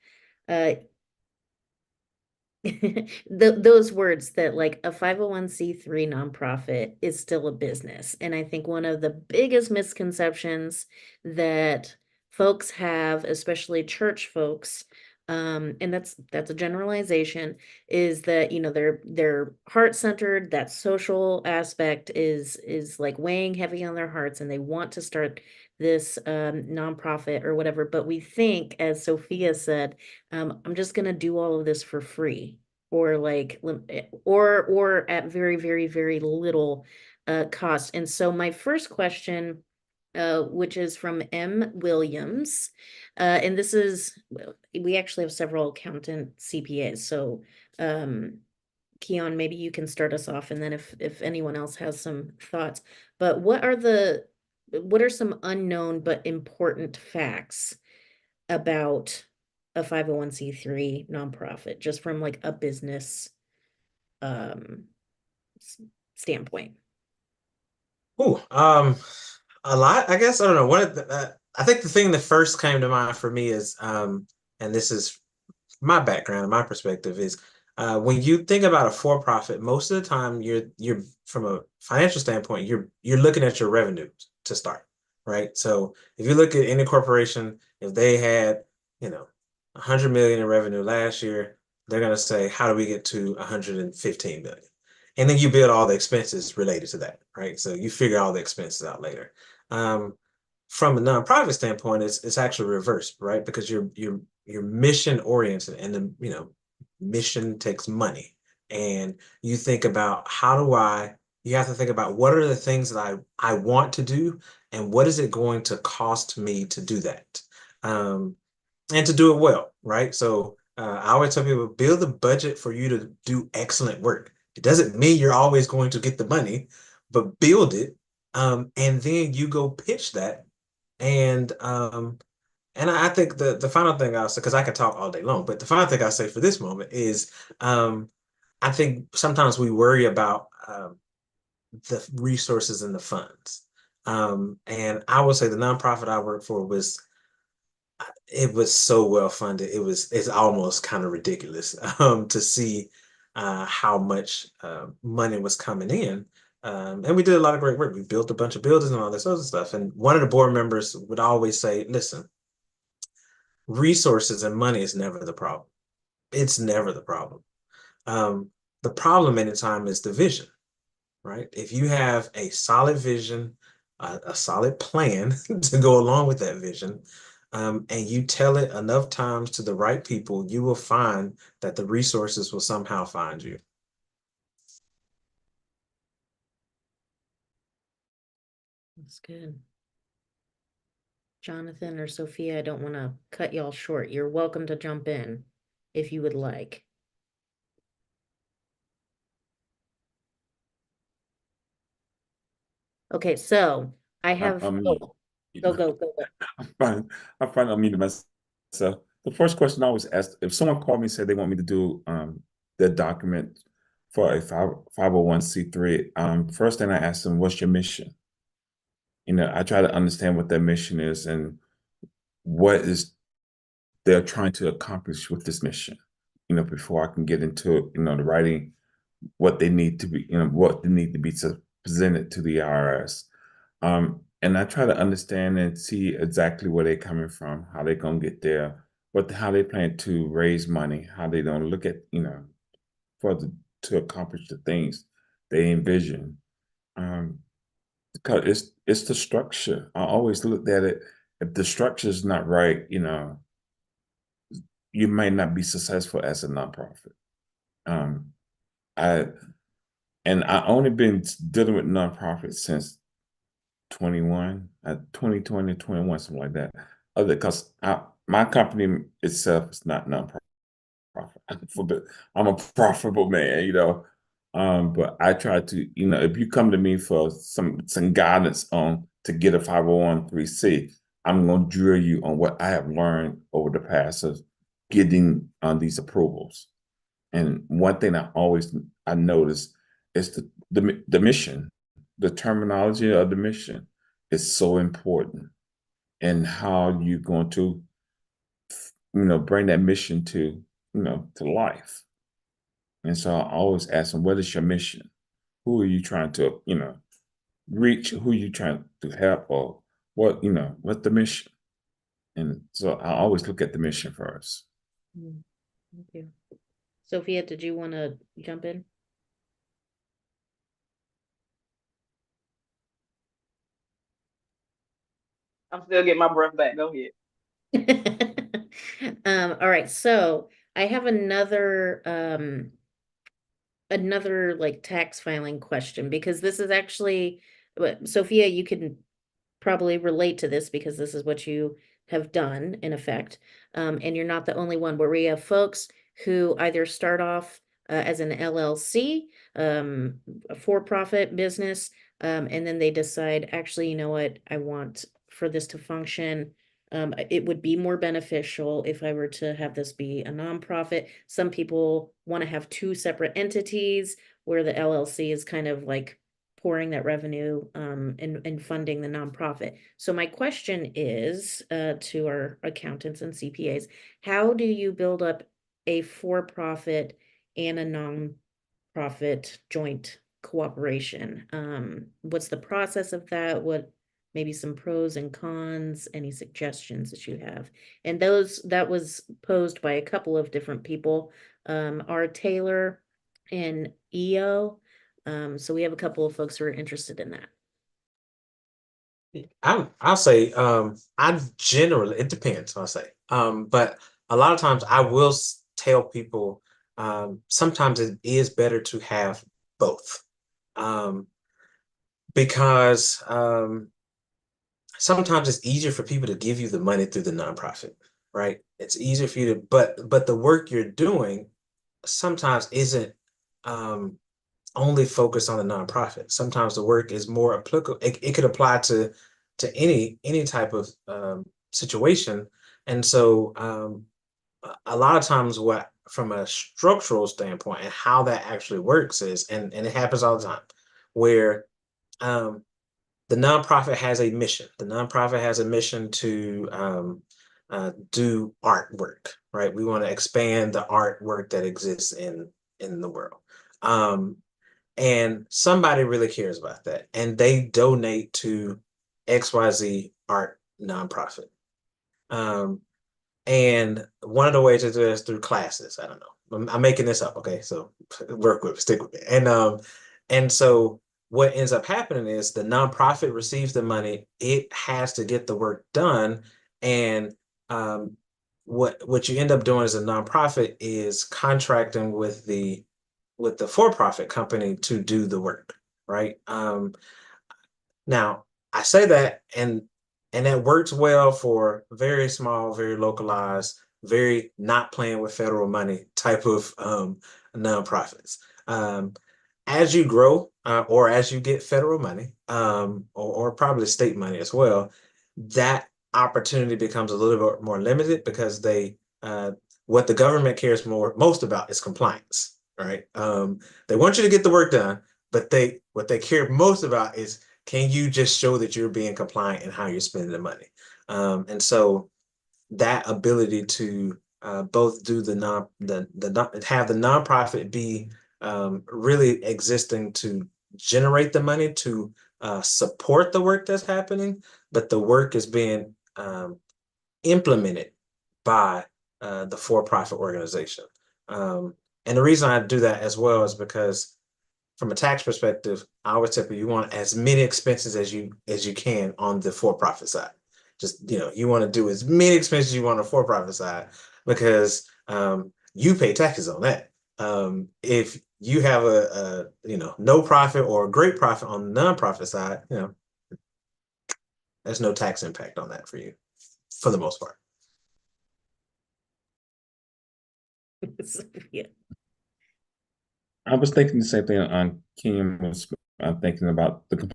those words that like a 501c3 nonprofit is still a business. And I think one of the biggest misconceptions that folks have, especially church folks, and that's a generalization, is that, you know, they're heart-centered, that social aspect is like weighing heavy on their hearts, and they want to start this nonprofit or whatever. But we think, as Sophia said, I'm just gonna do all of this for free, or like or at very, very, very little cost. And so my first question, which is from M. Williams, and this is, we actually have several accountant CPAs. So Keon, maybe you can start us off, and then if anyone else has some thoughts. But what are some unknown but important facts about a 501c3 nonprofit, just from like a business standpoint? Ooh, a lot, I guess. I don't know. I think the thing that first came to mind for me is, and this is my background and my perspective, is when you think about a for-profit, most of the time you're from a financial standpoint, you're looking at your revenue to start, right? So if you look at any corporation, if they had, 100 million in revenue last year, they're going to say, how do we get to 115 million? And then you build all the expenses related to that, right? So you figure all the expenses out later. From a nonprofit standpoint, it's actually reversed, right? Because you're mission oriented, and the mission takes money, and you think about you have to think about what are the things that I want to do, and what is it going to cost me to do that, and to do it well, right? So I always tell people, build the budget for you to do excellent work. It doesn't mean you're always going to get the money, but build it, and then you go pitch that. And I think the final thing I'll say, because I can talk all day long, but the final thing I'll say for this moment is, I think sometimes we worry about the resources and the funds. And I will say the nonprofit I worked for was so well funded. It's almost kind of ridiculous to see how much money was coming in. And we did a lot of great work. We built a bunch of buildings and all this other stuff. And one of the board members would always say, listen, resources and money is never the problem. It's never the problem. The problem any time is the vision, right? If you have a solid vision, a solid plan to go along with that vision, and you tell it enough times to the right people, you will find that the resources will somehow find you. That's good. Jonathan or Sophia, I don't want to cut y'all short. You're welcome to jump in if you would like. Okay, so I have go. I'm fine. I'm fine. I'm muting myself. The first question I always ask, if someone called me and said they want me to do their document for a 501c3, first thing I ask them, what's your mission? I try to understand what their mission is and what is they're trying to accomplish with this mission. Before I can get into the writing, what they need to be, what they need to be presented to the IRS. And I try to understand and see exactly where they're coming from, how they're gonna get there, how they plan to raise money, how they don't look at, to accomplish the things they envision. Because it's the structure. I always looked at it. If the structure is not right, you might not be successful as a nonprofit. I only been dealing with nonprofits since 2020, 21, something like that. Because my company itself is not nonprofit. I'm a profitable man, but I try to, if you come to me for some guidance on to get a 501(c), I'm going to drill you on what I have learned over the past of getting on these approvals. And one thing I notice is the mission, the terminology of the mission is so important, and how you're going to, bring that mission to life. And so I always ask them, what is your mission? Who are you trying to, reach? Who are you trying to help? Or what's the mission? And so I always look at the mission first. Thank you. Sophia, did you want to jump in? I'm still getting my breath back. Go ahead. All right, so I have another like tax filing question, because this is actually, Sophia, you can probably relate to this because this is what you have done in effect. And you're not the only one, where we have folks who either start off as an LLC, a for-profit business, and then they decide, actually, you know what, I want for this to function. It would be more beneficial if I were to have this be a nonprofit. Some people want to have two separate entities where the LLC is kind of like pouring that revenue and funding the nonprofit. So my question is to our accountants and CPAs, how do you build up a for-profit and a nonprofit joint cooperation? What's the process of that? What maybe some pros and cons, any suggestions that you have? And that was posed by a couple of different people, R. Taylor and EO. So we have a couple of folks who are interested in that. I'll say, I generally, it depends, I'll say. But a lot of times I will tell people, sometimes it is better to have both. Because sometimes it's easier for people to give you the money through the nonprofit, right? It's easier for you to, but the work you're doing sometimes isn't only focused on the nonprofit. Sometimes the work is more applicable. It could apply to any type of situation. And so a lot of times, what from a structural standpoint and how that actually works is, and it happens all the time, where the nonprofit has a mission. The nonprofit has a mission to do artwork, right? We want to expand the artwork that exists in the world. And somebody really cares about that, and they donate to XYZ art nonprofit. And one of the ways to do it is through classes. I don't know. I'm making this up. Okay, so stick with it. And so what ends up happening is the nonprofit receives the money. It has to get the work done, and what you end up doing as a nonprofit is contracting with the for-profit company to do the work, right? Now I say that, and that works well for very small, very localized, very not playing with federal money type of nonprofits. As you grow, or as you get federal money, or probably state money as well, that opportunity becomes a little bit more limited, because what the government cares most about is compliance, right? They want you to get the work done, but what they care most about is, can you just show that you're being compliant in how you're spending the money? And so that ability to both do have the nonprofit be really existing to generate the money to support the work that's happening, but the work is being implemented by the for-profit organization. And the reason I do that as well is because from a tax perspective, I always tell people you want as many expenses as you can on the for-profit side. Just, you want to do as many expenses you want on the for-profit side because you pay taxes on that. If you have a no profit or a great profit on the nonprofit side, there's no tax impact on that for you, for the most part. Yeah. I was thinking the same thing on Kim was thinking about the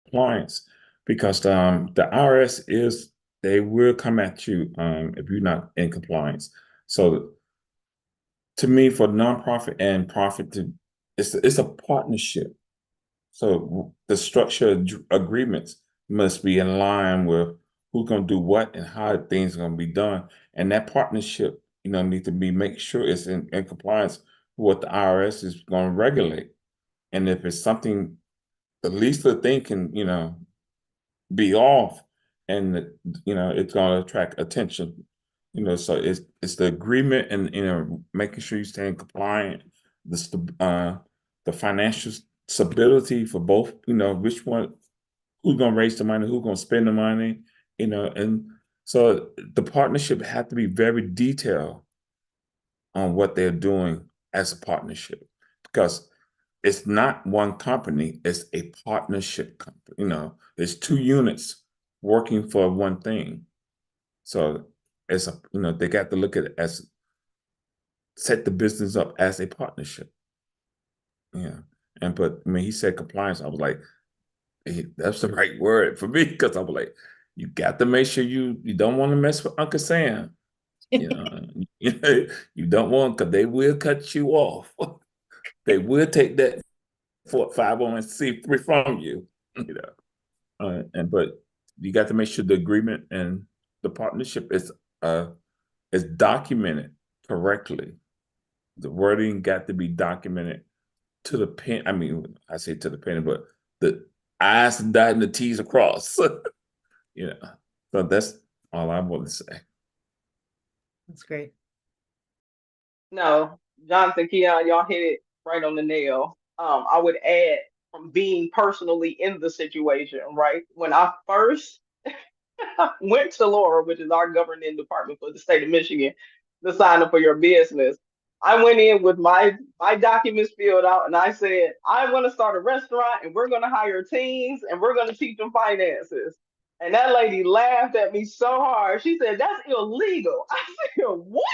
compliance because the IRS they will come at you if you're not in compliance. So to me, for nonprofit and profit it's a partnership. So the structure agreements must be in line with who's going to do what and how things are going to be done. And that partnership, need to be make sure it's in compliance with what the IRS is going to regulate. And if it's something, the least of the thing can, be off, and it's going to attract attention. So it's the agreement and making sure you stay in compliant, the financial stability for both, which one, who's going to raise the money, who's going to spend the money, and so the partnership had to be very detailed on what they're doing as a partnership, because it's not one company, it's a partnership company. There's two units working for one thing. So it's they got to look at it as set the business up as a partnership. Yeah. But he said compliance. I was like, hey, that's the right word for me, because I was like, you got to make sure you don't want to mess with Uncle Sam. You don't want, because they will cut you off. They will take that 501c3 from you. But you got to make sure the agreement and the partnership is documented correctly. The wording got to be documented to the pen. I mean, I say to the pen, but the I's and dotted and the T's across. So that's all I want to say. That's great. No, Jonathan, Keon, y'all hit it right on the nail. I would add, from being personally in the situation, right? When I first went to Laura, which is our governing department for the state of Michigan, to sign up for your business, I went in with my documents filled out, and I said, I'm going to start a restaurant, and we're going to hire teams, and we're going to teach them finances. And that lady laughed at me so hard. She said, that's illegal. I said, what?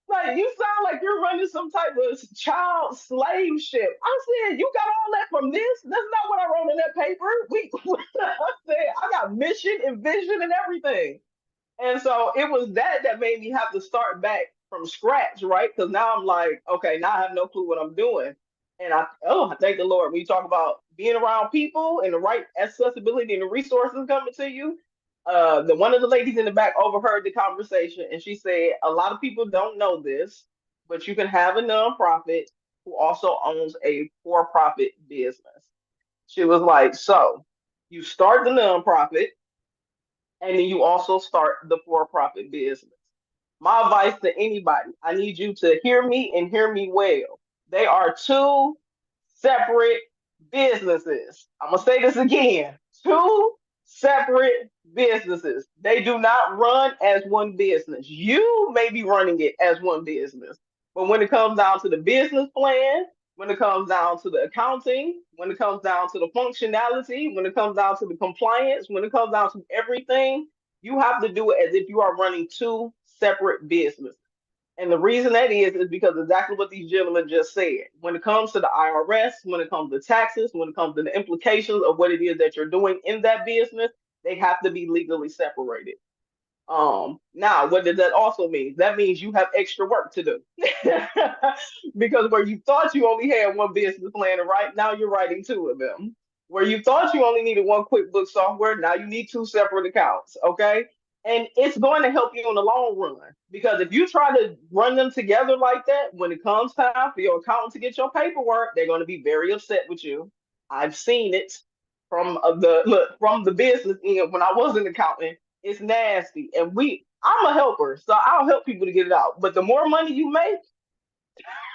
Like, you sound like you're running some type of child slave ship. I said, you got all that from this? That's not what I wrote in that paper. I said, I got mission and vision and everything. And so it was that made me have to start back from scratch, right? Because now I'm like, okay, now I have no clue what I'm doing. And I thank the Lord. When you talk about being around people and the right accessibility and the resources coming to you, one of the ladies in the back overheard the conversation, and she said, a lot of people don't know this, but you can have a nonprofit who also owns a for-profit business. She was like, so you start the nonprofit, and then you also start the for-profit business. My advice to anybody, I need you to hear me and hear me well. They are two separate businesses. I'm going to say this again. Two separate businesses. They do not run as one business. You may be running it as one business, but when it comes down to the business plan, when it comes down to the accounting, when it comes down to the functionality, when it comes down to the compliance, when it comes down to everything, you have to do it as if you are running two separate businesses. And the reason that is because exactly what these gentlemen just said. When it comes to the IRS, when it comes to taxes, when it comes to the implications of what it is that you're doing in that business, they have to be legally separated. Now, what does that also mean? That means you have extra work to do. Because where you thought you only had one business plan to write, now you're writing two of them. Where you thought you only needed one QuickBooks software, now you need two separate accounts, okay? And it's going to help you in the long run. Because if you try to run them together like that, when it comes time for your accountant to get your paperwork, they're going to be very upset with you. I've seen it from the business end when I was an accountant. It's nasty. And I'm a helper, so I'll help people to get it out. But the more money you make,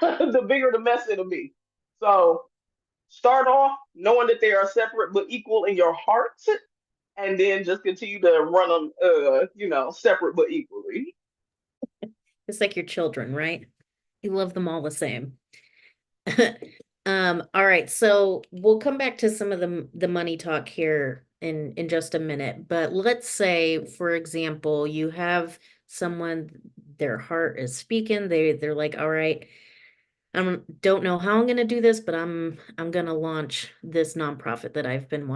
the bigger the mess it'll be. So start off knowing that they are separate but equal in your heart, and then just continue to run them, separate but equally. It's like your children, right? You love them all the same. All right, so we'll come back to some of the money talk here in just a minute. But let's say, for example, you have someone, their heart is speaking. They're like, all right, I don't know how I'm gonna do this, but I'm gonna launch this nonprofit that I've been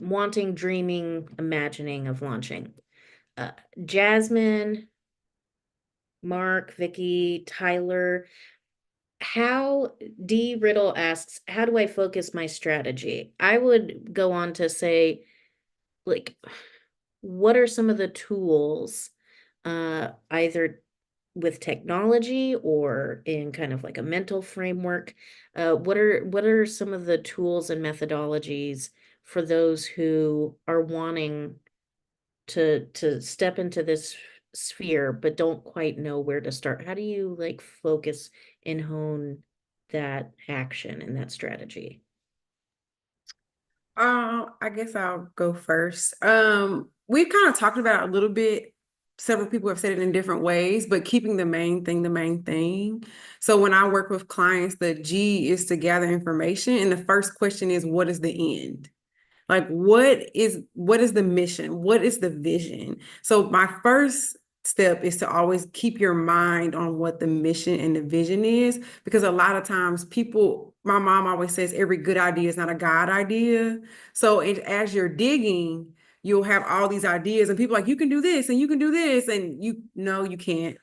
wanting, dreaming, imagining of launching. Jasmine, Mark, Vicky, Tyler, D. Riddle asks, how do I focus my strategy? I would go on to say, like, what are some of the tools, either with technology or in kind of like a mental framework? What are some of the tools and methodologies for those who are wanting to step into this sphere but don't quite know where to start? How do you like focus and hone that action and that strategy? I guess I'll go first. We've kind of talked about it a little bit. Several people have said it in different ways, but keeping the main thing the main thing. So when I work with clients, the G is to gather information. And the first question is, what is the end? Like, what is the mission? What is the vision? So my first step is to always keep your mind on what the mission and the vision is, because a lot of times my mom always says every good idea is not a God idea. So as you're digging, you'll have all these ideas and people are like, you can do this and you can do this. And you can't.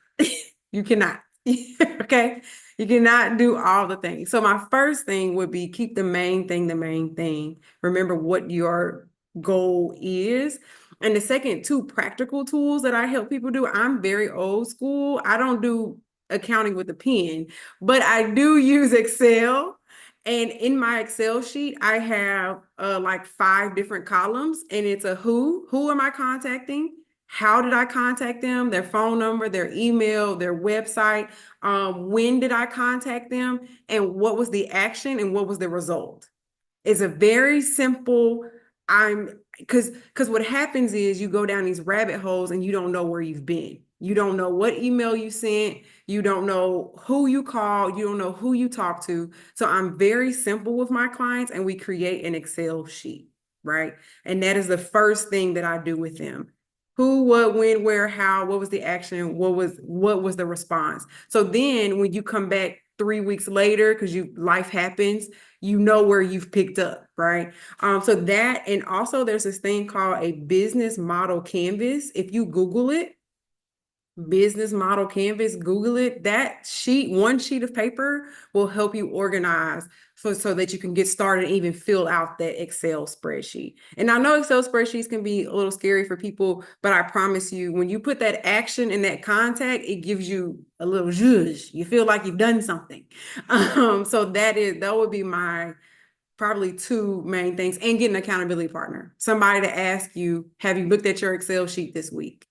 You cannot. Okay. You cannot do all the things. So my first thing would be keep the main thing the main thing. Remember what your goal is. And the second, two practical tools that I help people do. I'm very old school. I don't do accounting with a pen, but I do use Excel. And in my Excel sheet, I have like 5 different columns, and it's a who am I contacting? How did I contact them? Their phone number, their email, their website. When did I contact them? And what was the action and what was the result? It's a very simple, because what happens is you go down these rabbit holes and you don't know where you've been. You don't know what email you sent. You don't know who you called. You don't know who you talked to. So I'm very simple with my clients, and we create an Excel sheet, right? And that is the first thing that I do with them. Who, what, when, where, how, what was the action? What was the response? So then when you come back 3 weeks later, because life happens, you know where you've picked up, right? So that, and also there's this thing called a business model canvas. If you Google it, business model canvas, Google it, one sheet of paper will help you organize so that you can get started and even fill out that Excel spreadsheet. And I know Excel spreadsheets can be a little scary for people, but I promise you, when you put that action in that contact, it gives you a little zhuzh. You feel like you've done something. So that would be my probably 2 main things, and get an accountability partner, somebody to ask you, have you looked at your Excel sheet this week?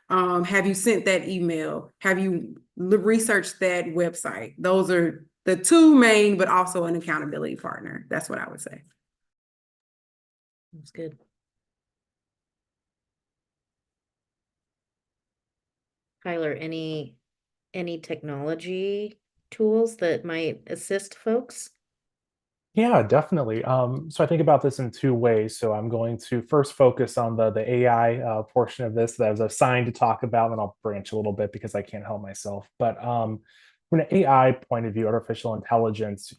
Have you sent that email? Have you researched that website? Those are the 2 main, but also an accountability partner. That's what I would say. That's good. Tyler, any technology tools that might assist folks? Yeah, definitely. So I think about this in 2 ways. So I'm going to first focus on the AI portion of this that I was assigned to talk about, and I'll branch a little bit because I can't help myself. But from an AI point of view, artificial intelligence,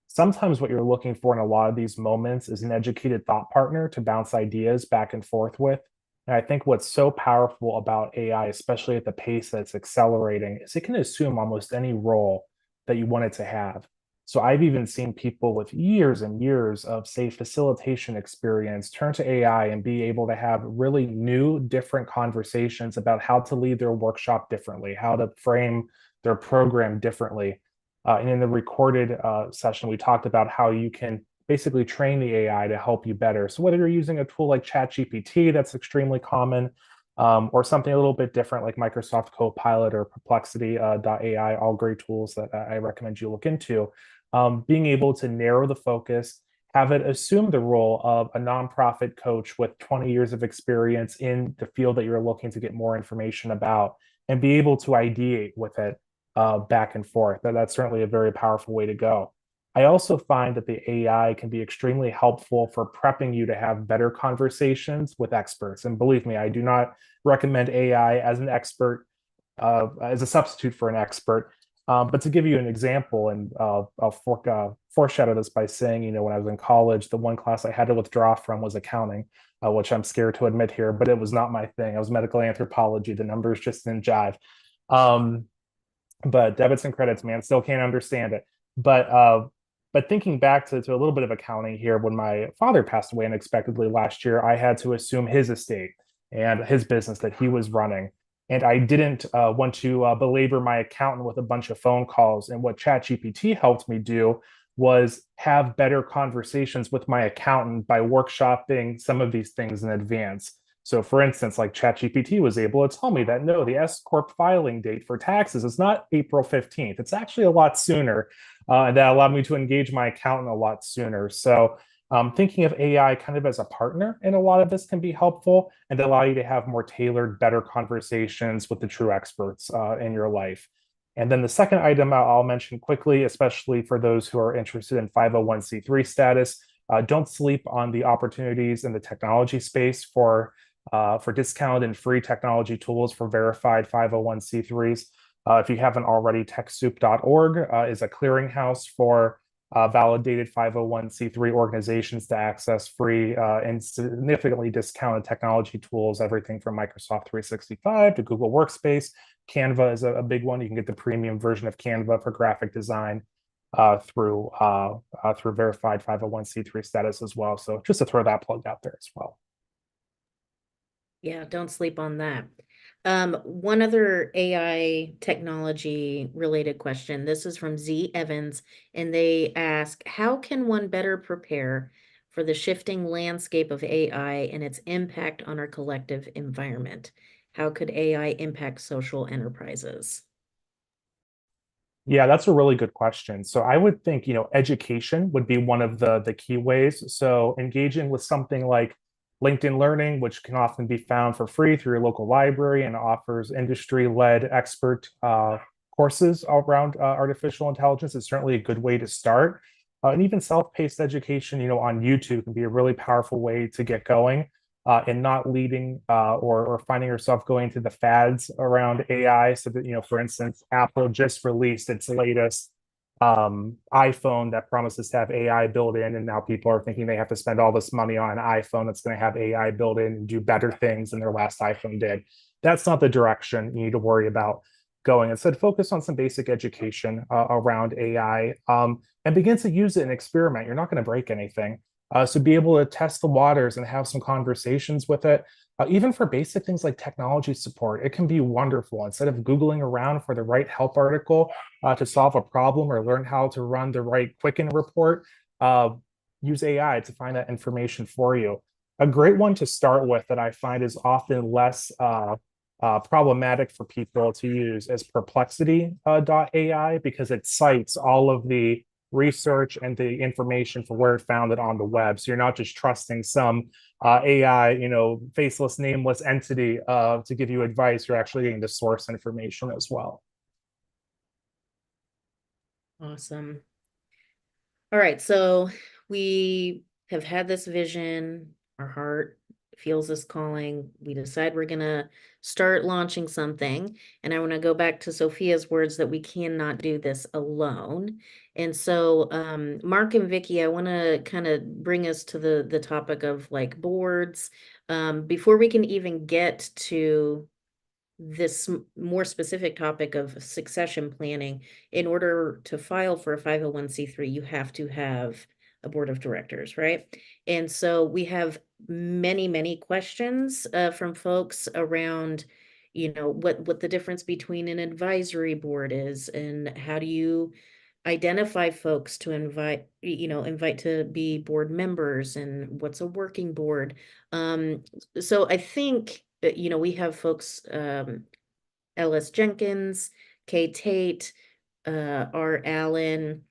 sometimes what you're looking for in a lot of these moments is an educated thought partner to bounce ideas back and forth with. And I think what's so powerful about AI, especially at the pace that it's accelerating, is it can assume almost any role that you want it to have. So I've even seen people with years and years of, say, facilitation experience turn to AI and be able to have really new, different conversations about how to lead their workshop differently, how to frame their program differently. And in the recorded session, we talked about how you can basically train the AI to help you better. So whether you're using a tool like ChatGPT, that's extremely common, or something a little bit different like Microsoft Copilot or Perplexity AI, all great tools that I recommend you look into. Being able to narrow the focus, have it assume the role of a nonprofit coach with 20 years of experience in the field that you're looking to get more information about, and be able to ideate with it back and forth. That's certainly a very powerful way to go. I also find that the AI can be extremely helpful for prepping you to have better conversations with experts. And believe me, I do not recommend AI as an expert, as a substitute for an expert. But to give you an example, and I'll foreshadow this by saying, when I was in college, the one class I had to withdraw from was accounting, which I'm scared to admit here, but it was not my thing. I was medical anthropology. The numbers just didn't jive. But debits and credits, man, still can't understand it. But thinking back to a little bit of accounting here, when my father passed away unexpectedly last year, I had to assume his estate and his business that he was running. And I didn't want to belabor my accountant with a bunch of phone calls. And what ChatGPT helped me do was have better conversations with my accountant by workshopping some of these things in advance. So for instance, like ChatGPT was able to tell me that no, the S Corp filing date for taxes is not April 15th. It's actually a lot sooner. And that allowed me to engage my accountant a lot sooner. So thinking of AI kind of as a partner in a lot of this can be helpful and allow you to have more tailored, better conversations with the true experts in your life. And then the second item I'll mention quickly, especially for those who are interested in 501c3 status, don't sleep on the opportunities in the technology space for discounted and free technology tools for verified 501c3s. If you haven't already, TechSoup.org is a clearinghouse for validated 501c3 organizations to access free and significantly discounted technology tools, everything from Microsoft 365 to Google Workspace. Canva is a big one. You can get the premium version of Canva for graphic design through verified 501c3 status as well. So just to throw that plug out there as well. Yeah, don't sleep on that. One other AI technology related question. This is from Z Evans, and they ask, how can one better prepare for the shifting landscape of AI and its impact on our collective environment? How could AI impact social enterprises? Yeah, that's a really good question. So I would think, education would be one of the key ways. So engaging with something like LinkedIn Learning, which can often be found for free through your local library and offers industry-led expert courses around artificial intelligence, is certainly a good way to start. And even self-paced education, on YouTube can be a really powerful way to get going and not leading or finding yourself going to the fads around AI. So that, for instance, Apple just released its latest iPhone that promises to have AI built in, and now people are thinking they have to spend all this money on an iPhone that's going to have AI built in and do better things than their last iPhone did. That's not the direction you need to worry about going. Instead, focus on some basic education around AI and begin to use it and experiment. You're not going to break anything. So be able to test the waters and have some conversations with it. Even for basic things like technology support, it can be wonderful. Instead of Googling around for the right help article to solve a problem or learn how to run the right Quicken report, use AI to find that information for you. A great one to start with that I find is often less problematic for people to use is Perplexity.ai, because it cites all of the research and the information for where it found it on the web. So you're not just trusting some AI, faceless, nameless entity to give you advice. You're actually getting the source information as well. Awesome. All right, so we have had this vision, our heart feels this calling. We decide we're gonna start launching something. And I want to go back to Sophia's words that we cannot do this alone. And so Mark and Vicky, I want to kind of bring us to the topic of like boards. Before we can even get to this more specific topic of succession planning, in order to file for a 501c3, you have to have a board of directors, right? And so we have many questions from folks around, what the difference between an advisory board is, and how do you identify folks to invite to be board members, and what's a working board. So I think that, we have folks, Ellis Jenkins, Kay Tate, R. Allen.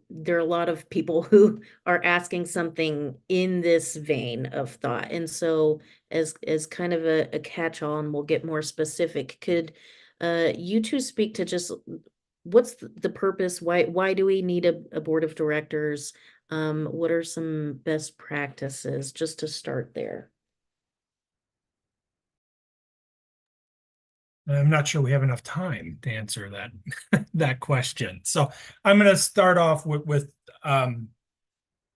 There are a lot of people who are asking something in this vein of thought. And so as kind of a catch-all, and we'll get more specific, could you two speak to just what's the purpose? Why do we need a board of directors? What are some best practices, just to start there? I'm not sure we have enough time to answer that question. So I'm going to start off with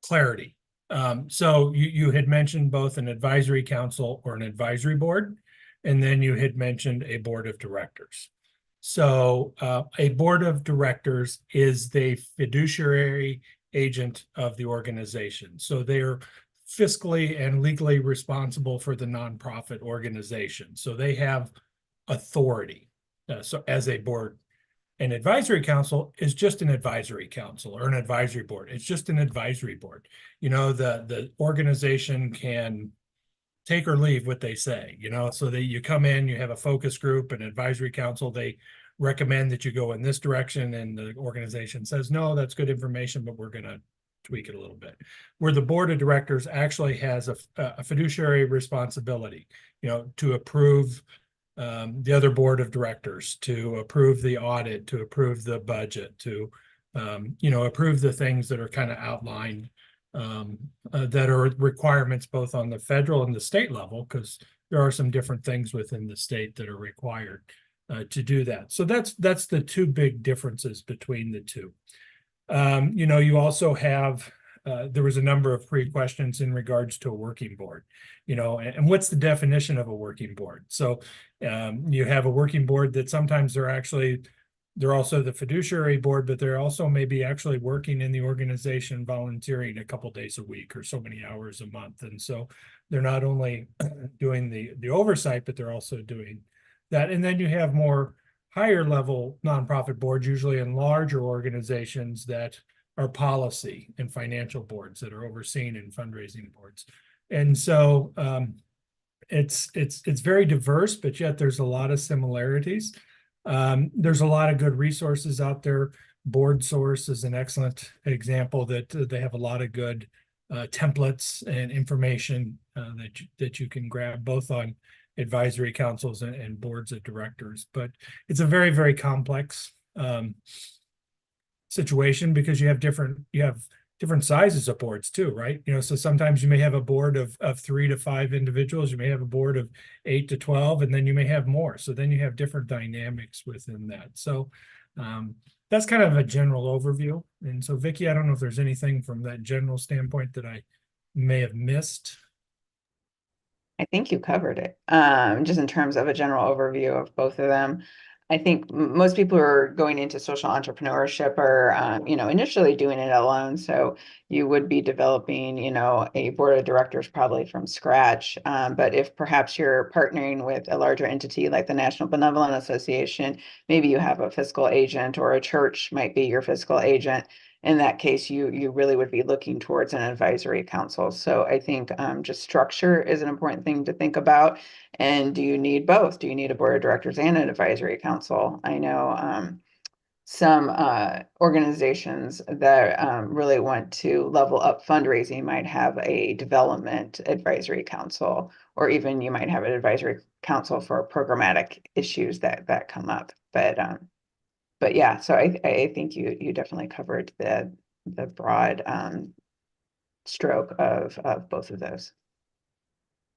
clarity. So you had mentioned both an advisory council or an advisory board, and then you had mentioned a board of directors. So a board of directors is the fiduciary agent of the organization. So they're fiscally and legally responsible for the nonprofit organization. So they have authority. So as a board, an advisory council is just an advisory council, or an advisory board. It's just an advisory board. The organization can take or leave what they say, so that you come in, you have a focus group, an advisory council, they recommend that you go in this direction, and the organization says, no, that's good information, but we're going to tweak it a little bit. Where the board of directors actually has a fiduciary responsibility, to approve the other board of directors, to approve the audit, to approve the budget, to approve the things that are kind of outlined, that are requirements both on the federal and the state level, because there are some different things within the state that are required to do that. So that's the two big differences between the two. You also have, there was a number of pre-questions in regards to a working board, and what's the definition of a working board? So you have a working board that sometimes they're also the fiduciary board, but they're also maybe actually working in the organization, volunteering a couple days a week or so many hours a month. And so they're not only doing the oversight, but they're also doing that. And then you have more higher level nonprofit boards, usually in larger organizations, that are policy and financial boards that are overseen in fundraising boards. And so it's very diverse, but yet there's a lot of similarities. There's a lot of good resources out there. BoardSource is an excellent example that they have a lot of good templates and information that you can grab, both on advisory councils and boards of directors. But it's a very, very complex situation, because you have different sizes of boards too, right? So sometimes you may have a board of 3 to 5 individuals, you may have a board of 8 to 12, and then you may have more. So then you have different dynamics within that. So that's kind of a general overview. And so Vicki, I don't know if there's anything from that general standpoint that I may have missed. I think you covered it, just in terms of a general overview of both of them. I think most people who are going into social entrepreneurship are, initially doing it alone. So you would be developing, a board of directors probably from scratch. But if perhaps you're partnering with a larger entity like the National Benevolent Association, maybe you have a fiscal agent, or a church might be your fiscal agent. In that case, you really would be looking towards an advisory council. So I think just structure is an important thing to think about. And do you need both? Do you need a board of directors and an advisory council? I know some organizations that really want to level up fundraising might have a development advisory council, or even you might have an advisory council for programmatic issues that come up. But yeah, so I think you definitely covered the broad stroke of both of those.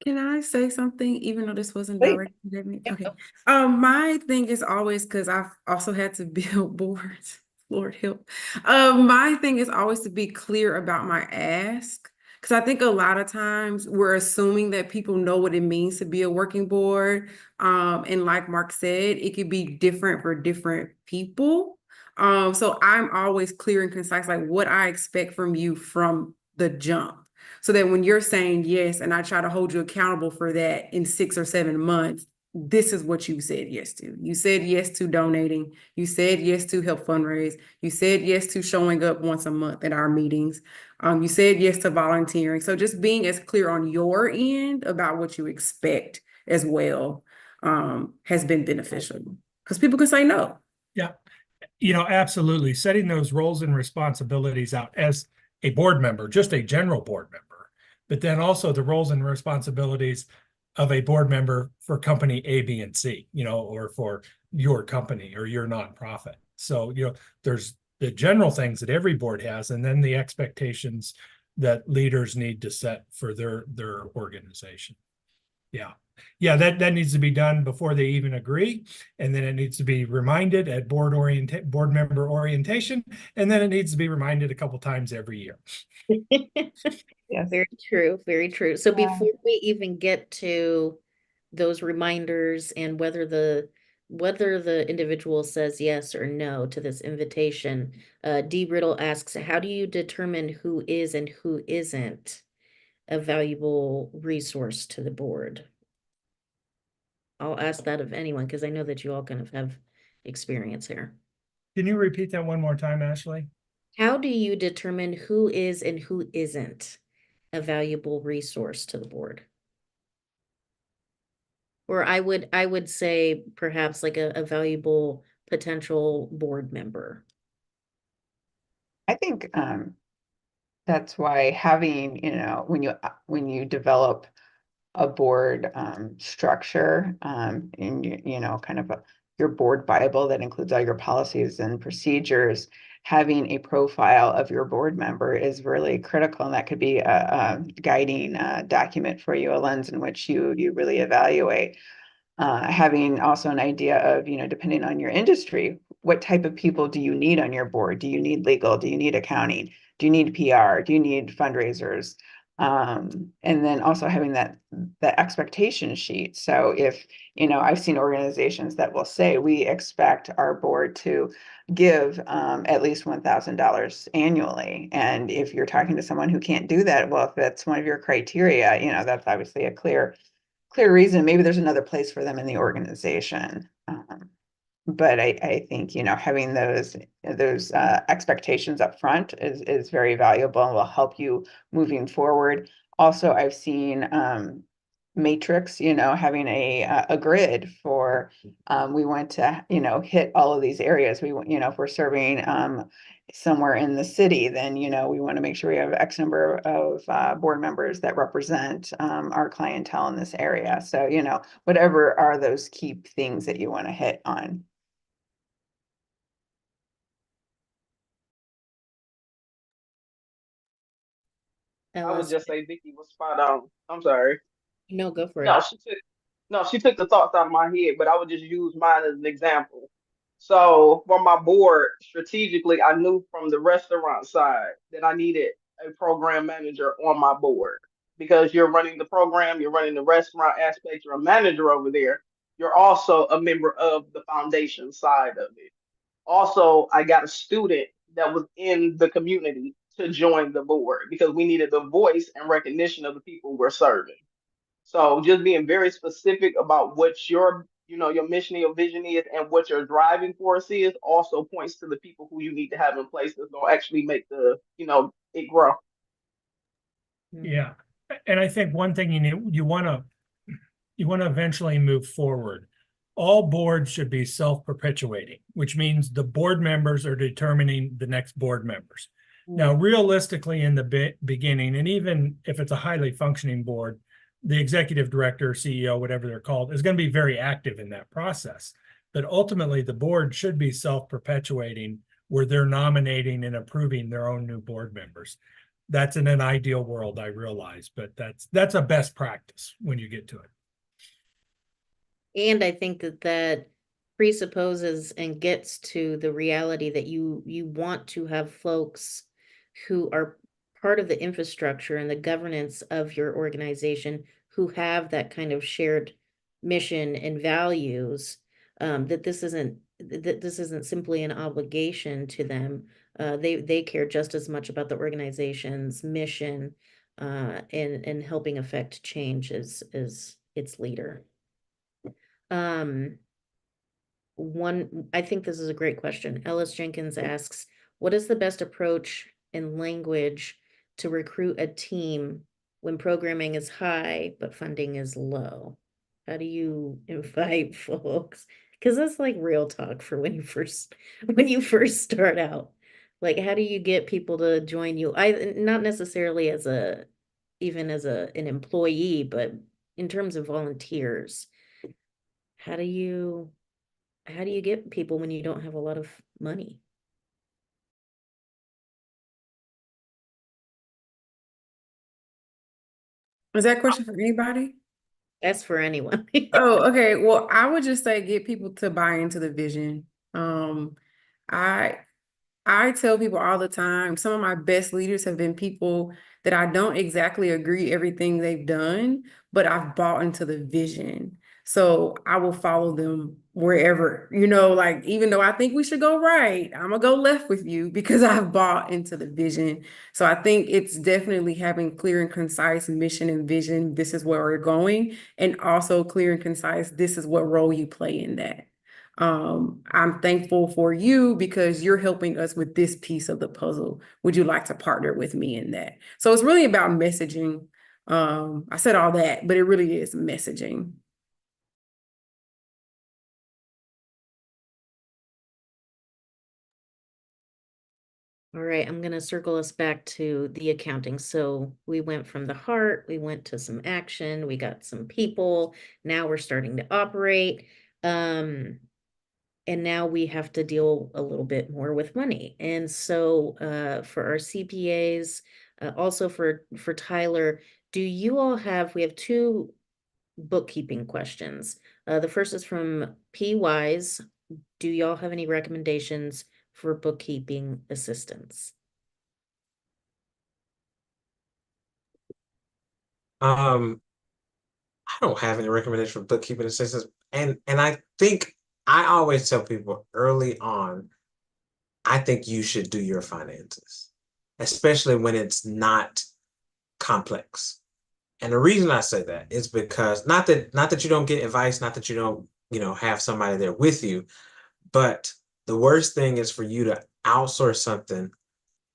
Can I say something, even though this wasn't Please. directed at me? Yeah. Okay. My thing is always, because I've also had to build boards, Lord help. My thing is always to be clear about my ask. Because I think a lot of times we're assuming that people know what it means to be a working board. And like Mark said, it could be different for different people. So I'm always clear and concise, like what I expect from you from the jump. So that when you're saying yes, and I try to hold you accountable for that in 6 or 7 months, this is what you said yes to. You said yes to donating. You said yes to help fundraise. You said yes to showing up once a month at our meetings. You said yes to volunteering. So just being as clear on your end about what you expect as well has been beneficial because people can say no. Yeah, absolutely. Setting those roles and responsibilities out as a board member, just a general board member, but then also the roles and responsibilities of a board member for company A, B, and C, or for your company or your nonprofit. So, there's the general things that every board has, and then the expectations that leaders need to set for their organization. Yeah, that needs to be done before they even agree, and then it needs to be reminded at board member orientation, and then it needs to be reminded a couple times every year. Yes. Very true, very true. So Yeah. before we even get to those reminders and whether the individual says yes or no to this invitation, D. Riddle asks, how do you determine who is and who isn't a valuable resource to the board? I'll ask that of anyone because I know that you all kind of have experience here. Can you repeat that one more time, Ashley? How do you determine who is and who isn't a valuable resource to the board? Or I would say perhaps like a valuable potential board member. I think that's why having, when you develop a board structure in kind of your board Bible that includes all your policies and procedures, having a profile of your board member is really critical, and that could be a guiding document for you, a lens in which you really evaluate. Having also an idea of, depending on your industry, what type of people do you need on your board? Do you need legal? Do you need accounting? Do you need PR? Do you need fundraisers? And then also having that expectation sheet. So if, I've seen organizations that will say, we expect our board to give at least $1,000 annually. And if you're talking to someone who can't do that, well, if that's one of your criteria, that's obviously a clear reason. Maybe there's another place for them in the organization. But I think, having those expectations up front is very valuable and will help you moving forward. Also, I've seen matrix, having a grid for, we want to, hit all of these areas. We want, if we're serving somewhere in the city, then, we want to make sure we have X number of board members that represent our clientele in this area. So, whatever are those key things that you want to hit on. I would just say Vicky was spot on. I'm sorry. No, go for No, it. she took the thoughts out of my head, but I would just use mine as an example. So for my board, strategically, I knew from the restaurant side that I needed a program manager on my board because you're running the program, you're running the restaurant aspect, you're a manager over there. You're also a member of the foundation side of it. Also, I got a student that was in the community to join the board because we needed the voice and recognition of the people we're serving. So just being very specific about what your mission, your vision is, and what your driving force is also points to the people who you need to have in place that's going to actually make it grow. Yeah, and I think one thing you want to eventually move forward. All boards should be self-perpetuating, which means the board members are determining the next board members. Now, realistically, in the beginning, and even if it's a highly functioning board, the executive director, CEO, whatever they're called, is going to be very active in that process. But ultimately, the board should be self-perpetuating, where they're nominating and approving their own new board members. That's in an ideal world, I realize, but that's a best practice when you get to it. And I think that presupposes and gets to the reality that you want to have folks who are part of the infrastructure and the governance of your organization who have that kind of shared mission and values, that this isn't simply an obligation to them. They care just as much about the organization's mission and helping affect change as its leader. I think this is a great question. Ellis Jenkins asks, what is the best approach and language to recruit a team when programming is high but funding is low? How do you invite folks? Because that's like real talk for when you first start out. Like, how do you get people to join you? Not necessarily as an employee, but in terms of volunteers. How do you get people when you don't have a lot of money? Is that a question for anybody? That's for anyone. Oh, okay. Well, I would just say get people to buy into the vision. I tell people all the time, some of my best leaders have been people that I don't exactly agree everything they've done, but I've bought into the vision. So I will follow them wherever, like, even though I think we should go right, I'm gonna go left with you because I've bought into the vision. So I think it's definitely having clear and concise mission and vision. This is where we're going. And also clear and concise, this is what role you play in that. I'm thankful for you because you're helping us with this piece of the puzzle. Would you like to partner with me in that? So it's really about messaging. I said all that, but it really is messaging. All right, I'm going to circle us back to the accounting. So we went from the heart, we went to some action, we got some people. Now we're starting to operate. And now we have to deal a little bit more with money. And so for our CPAs, also for Tyler, we have two bookkeeping questions. The first is from P. Wise. Do y'all have any recommendations for bookkeeping assistance? I don't have any recommendation for bookkeeping assistance, and I think I always tell people early on, I think you should do your finances, especially when it's not complex. And the reason I say that is because not that you don't get advice, not that you don't, have somebody there with you, but the worst thing is for you to outsource something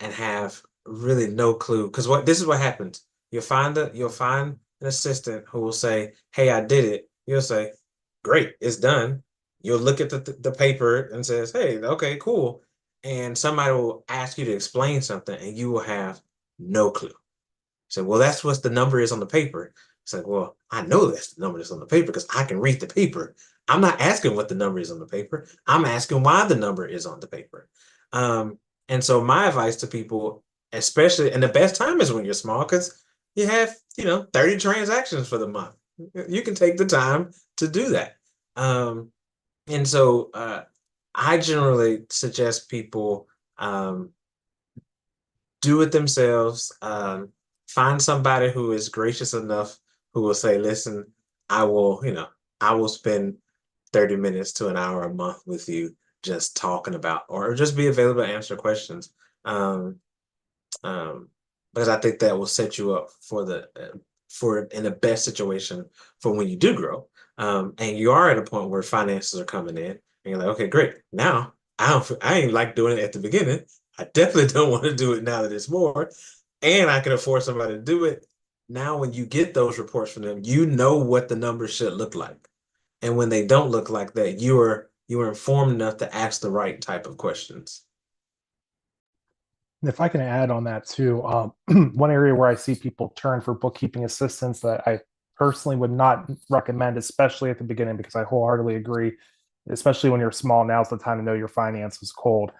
and have really no clue. Because this is what happens. You'll find an assistant who will say, "Hey, I did it." You'll say, "Great, it's done." You'll look at the paper and says, "Hey, okay, cool." And somebody will ask you to explain something, and you will have no clue. So, well, that's what the number is on the paper. It's like, well, I know that's the number that's on the paper because I can read the paper. I'm not asking what the number is on the paper. I'm asking why the number is on the paper. And so my advice to people, especially, and the best time is when you're small because you have, 30 transactions for the month. You can take the time to do that. And so I generally suggest people do it themselves. Find somebody who is gracious enough who will say, listen, I will spend 30 minutes to an hour a month with you just talking about, or just be available to answer questions. Because I think that will set you up for in the best situation for when you do grow. And you are at a point where finances are coming in and you're like, okay, great. Now I ain't like doing it at the beginning. I definitely don't want to do it now that it's more, and I can afford somebody to do it. Now, when you get those reports from them, you know what the numbers should look like. And when they don't look like that, you are informed enough to ask the right type of questions. If I can add on that too, one area where I see people turn for bookkeeping assistance that I personally would not recommend, especially at the beginning, because I wholeheartedly agree, especially when you're small, now's the time to know your finances cold.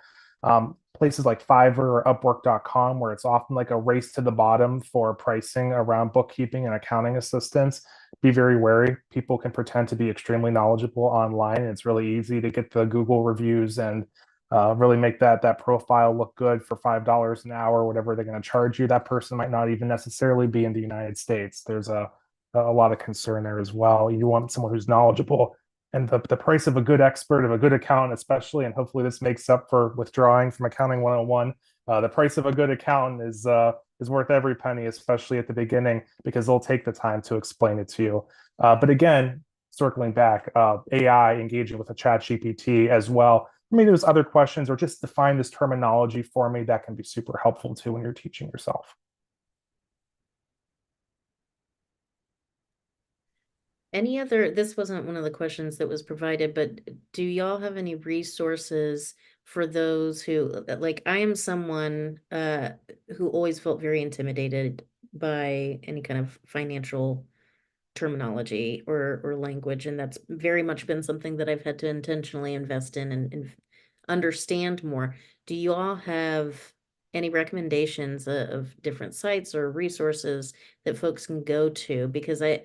Places like Fiverr or Upwork.com, where it's often like a race to the bottom for pricing around bookkeeping and accounting assistance. Be very wary. People can pretend to be extremely knowledgeable online, and it's really easy to get the Google reviews and really make that profile look good for $5 an hour, whatever they're going to charge you. That person might not even necessarily be in the United States. There's a lot of concern there as well. You want someone who's knowledgeable. And the price of a good expert, of a good accountant, especially, and hopefully this makes up for withdrawing from Accounting 101. The price of a good accountant is worth every penny, especially at the beginning, because they'll take the time to explain it to you. But again, circling back, AI engaging with a chat GPT as well. Maybe there's other questions, or just define this terminology for me. That can be super helpful too when you're teaching yourself. Any other, this wasn't one of the questions that was provided, but do y'all have any resources for those who, like, I am someone who always felt very intimidated by any kind of financial terminology or language, and that's very much been something that I've had to intentionally invest in and understand more. Do you all have any recommendations of different sites or resources that folks can go to? Because I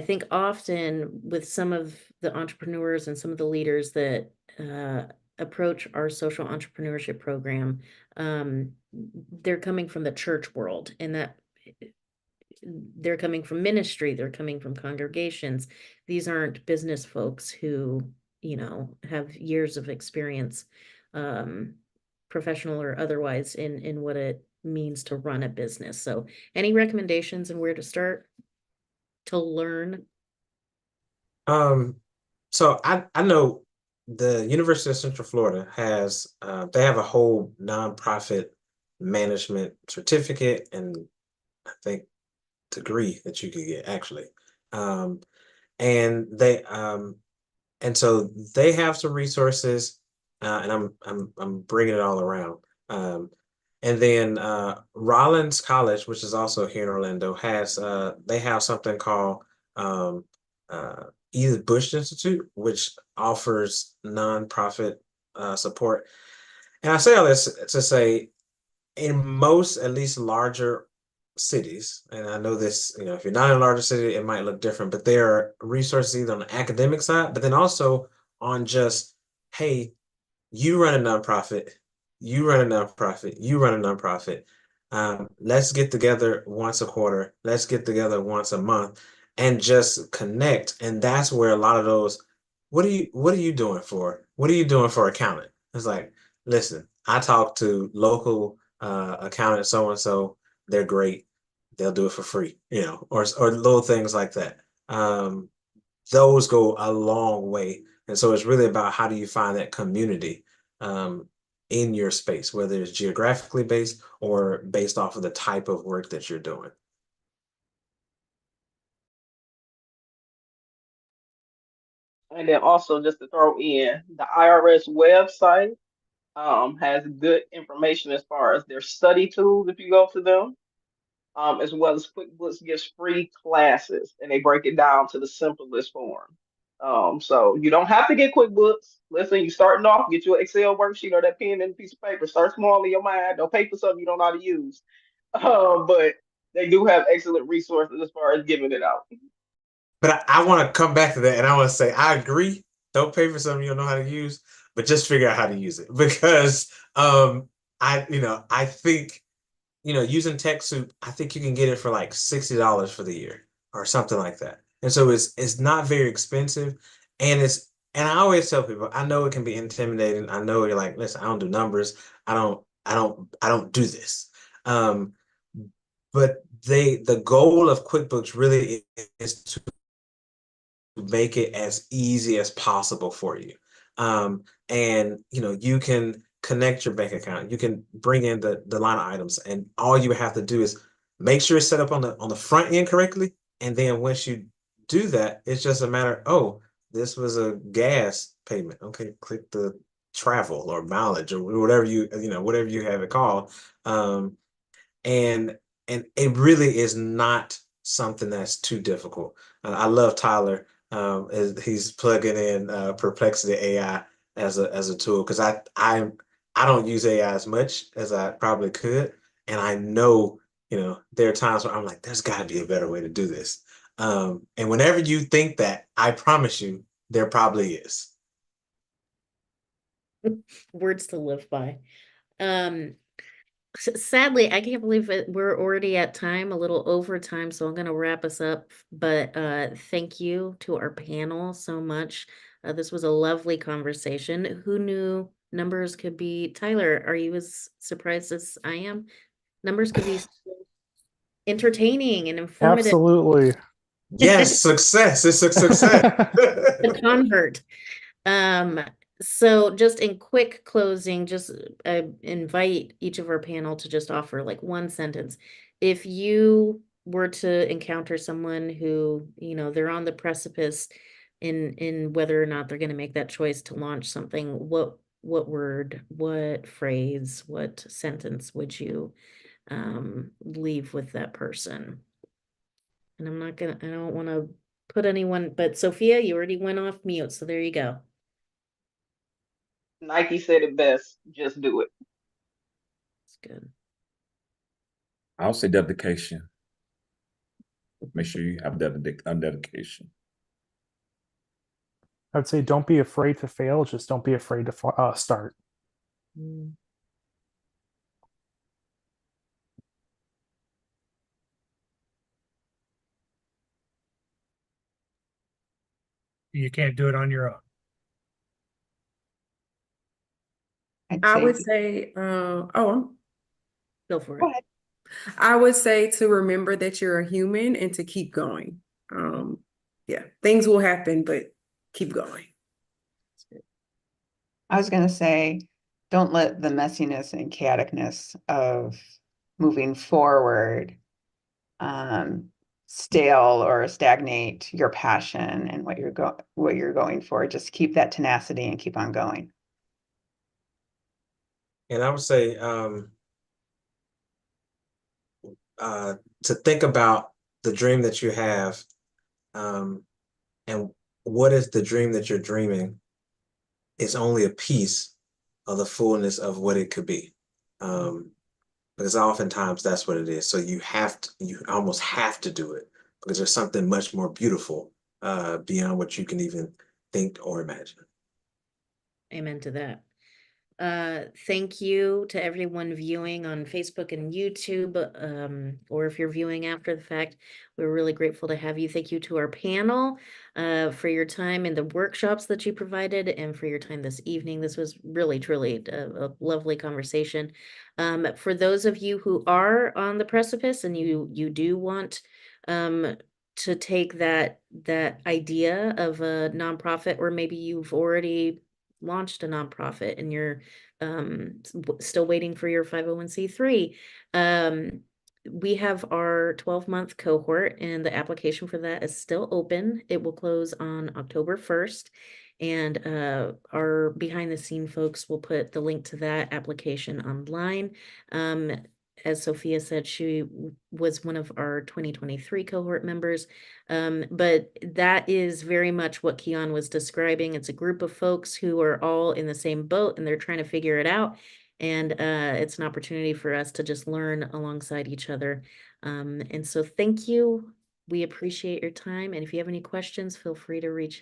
think often with some of the entrepreneurs and some of the leaders that approach our social entrepreneurship program, they're coming from the church world, and that they're coming from ministry, they're coming from congregations. These aren't business folks who, you know, have years of experience, professional or otherwise, in what it means to run a business. So any recommendations on where to start to learn? So I know the University of Central Florida has they have a whole nonprofit management certificate and I think degree that you could get actually. And so they have some resources, and I'm bringing it all around. And then Rollins College, which is also here in Orlando, has they have something called Edith Bush Institute, which offers nonprofit support. And I say all this to say, in most, at least larger cities, and I know this, you know, if you're not in a larger city, it might look different, but there are resources either on the academic side, but then also on just, hey, you run a nonprofit, you run a nonprofit, you run a nonprofit. Let's get together once a quarter, let's get together once a month and just connect. And that's where a lot of those, what are you doing for? What are you doing for accounting? It's like, listen, I talk to local accountant so and so, they're great. They'll do it for free, you know, or little things like that. Those go a long way. And so it's really about how do you find that community in your space, whether it's geographically based or based off of the type of work that you're doing. And then also just to throw in, the IRS website has good information as far as their study tools if you go to them, as well as QuickBooks gives free classes and they break it down to the simplest form. So you don't have to get QuickBooks. Listen, you starting off, get your Excel worksheet or that pen and piece of paper. Start small in your mind. Don't pay for something you don't know how to use. But they do have excellent resources as far as giving it out. But I want to come back to that, and I want to say I agree. Don't pay for something you don't know how to use, but just figure out how to use it. Because I think, you know, using TechSoup, I think you can get it for like $60 for the year or something like that. And so it's not very expensive, and I always tell people, I know it can be intimidating. I know you're like, listen, I don't do numbers. I don't do this. But the goal of QuickBooks really is to make it as easy as possible for you. And you know, you can connect your bank account, you can bring in the line of items, and all you have to do is make sure it's set up on the front end correctly. And then once you do that, it's just a matter, oh, this was a gas payment. Okay, click the travel or mileage or whatever whatever you have it called. And it really is not something that's too difficult. I love Tyler. He's plugging in Perplexity AI as a tool, because I don't use AI as much as I probably could, and I know, you know, there are times where I'm like, there's got to be a better way to do this. And whenever you think that, I promise you, there probably is. Words to live by. Sadly, I can't believe it. We're already at time, a little over time, so I'm gonna wrap us up. But thank you to our panel so much. This was a lovely conversation. Who knew numbers could be? Tyler, are you as surprised as I am? Numbers could be so entertaining and informative. Absolutely. Yes, success. It's a success. The convert. So just in quick closing, just invite each of our panel to just offer like one sentence. If you were to encounter someone who, you know, they're on the precipice in whether or not they're going to make that choice to launch something, what word, what phrase, what sentence would you leave with that person? And I don't want to put anyone, but Sophia, you already went off mute, so there you go. Nike said it best. Just do it. That's good. I'll say dedication. Make sure you have dedication. I'd say don't be afraid to fail, just don't be afraid to start. Mm. You can't do it on your own. I would say, Go for Go it. ahead. I would say to remember that you're a human and to keep going. Yeah, things will happen, but keep going. I was going to say, don't let the messiness and chaoticness of moving forward stale or stagnate your passion and what you're going for. Just keep that tenacity and keep on going. And I would say to think about the dream that you have, and what is the dream that you're dreaming is only a piece of the fullness of what it could be. Because oftentimes that's what it is. So you almost have to do it because there's something much more beautiful beyond what you can even think or imagine. Amen to that. Thank you to everyone viewing on Facebook and YouTube, or if you're viewing after the fact, we're really grateful to have you. Thank you to our panel for your time and the workshops that you provided and for your time this evening. This was really, truly a lovely conversation. For those of you who are on the precipice and you do want to take that idea of a nonprofit, or maybe you've already launched a nonprofit and you're still waiting for your 501c3. We have our 12-month cohort and the application for that is still open. It will close on October 1st. And our behind the scene folks will put the link to that application online. As Sophia said, she was one of our 2023 cohort members. But that is very much what Keon was describing. It's a group of folks who are all in the same boat and they're trying to figure it out. And it's an opportunity for us to just learn alongside each other. And so thank you. We appreciate your time. And if you have any questions, feel free to reach out.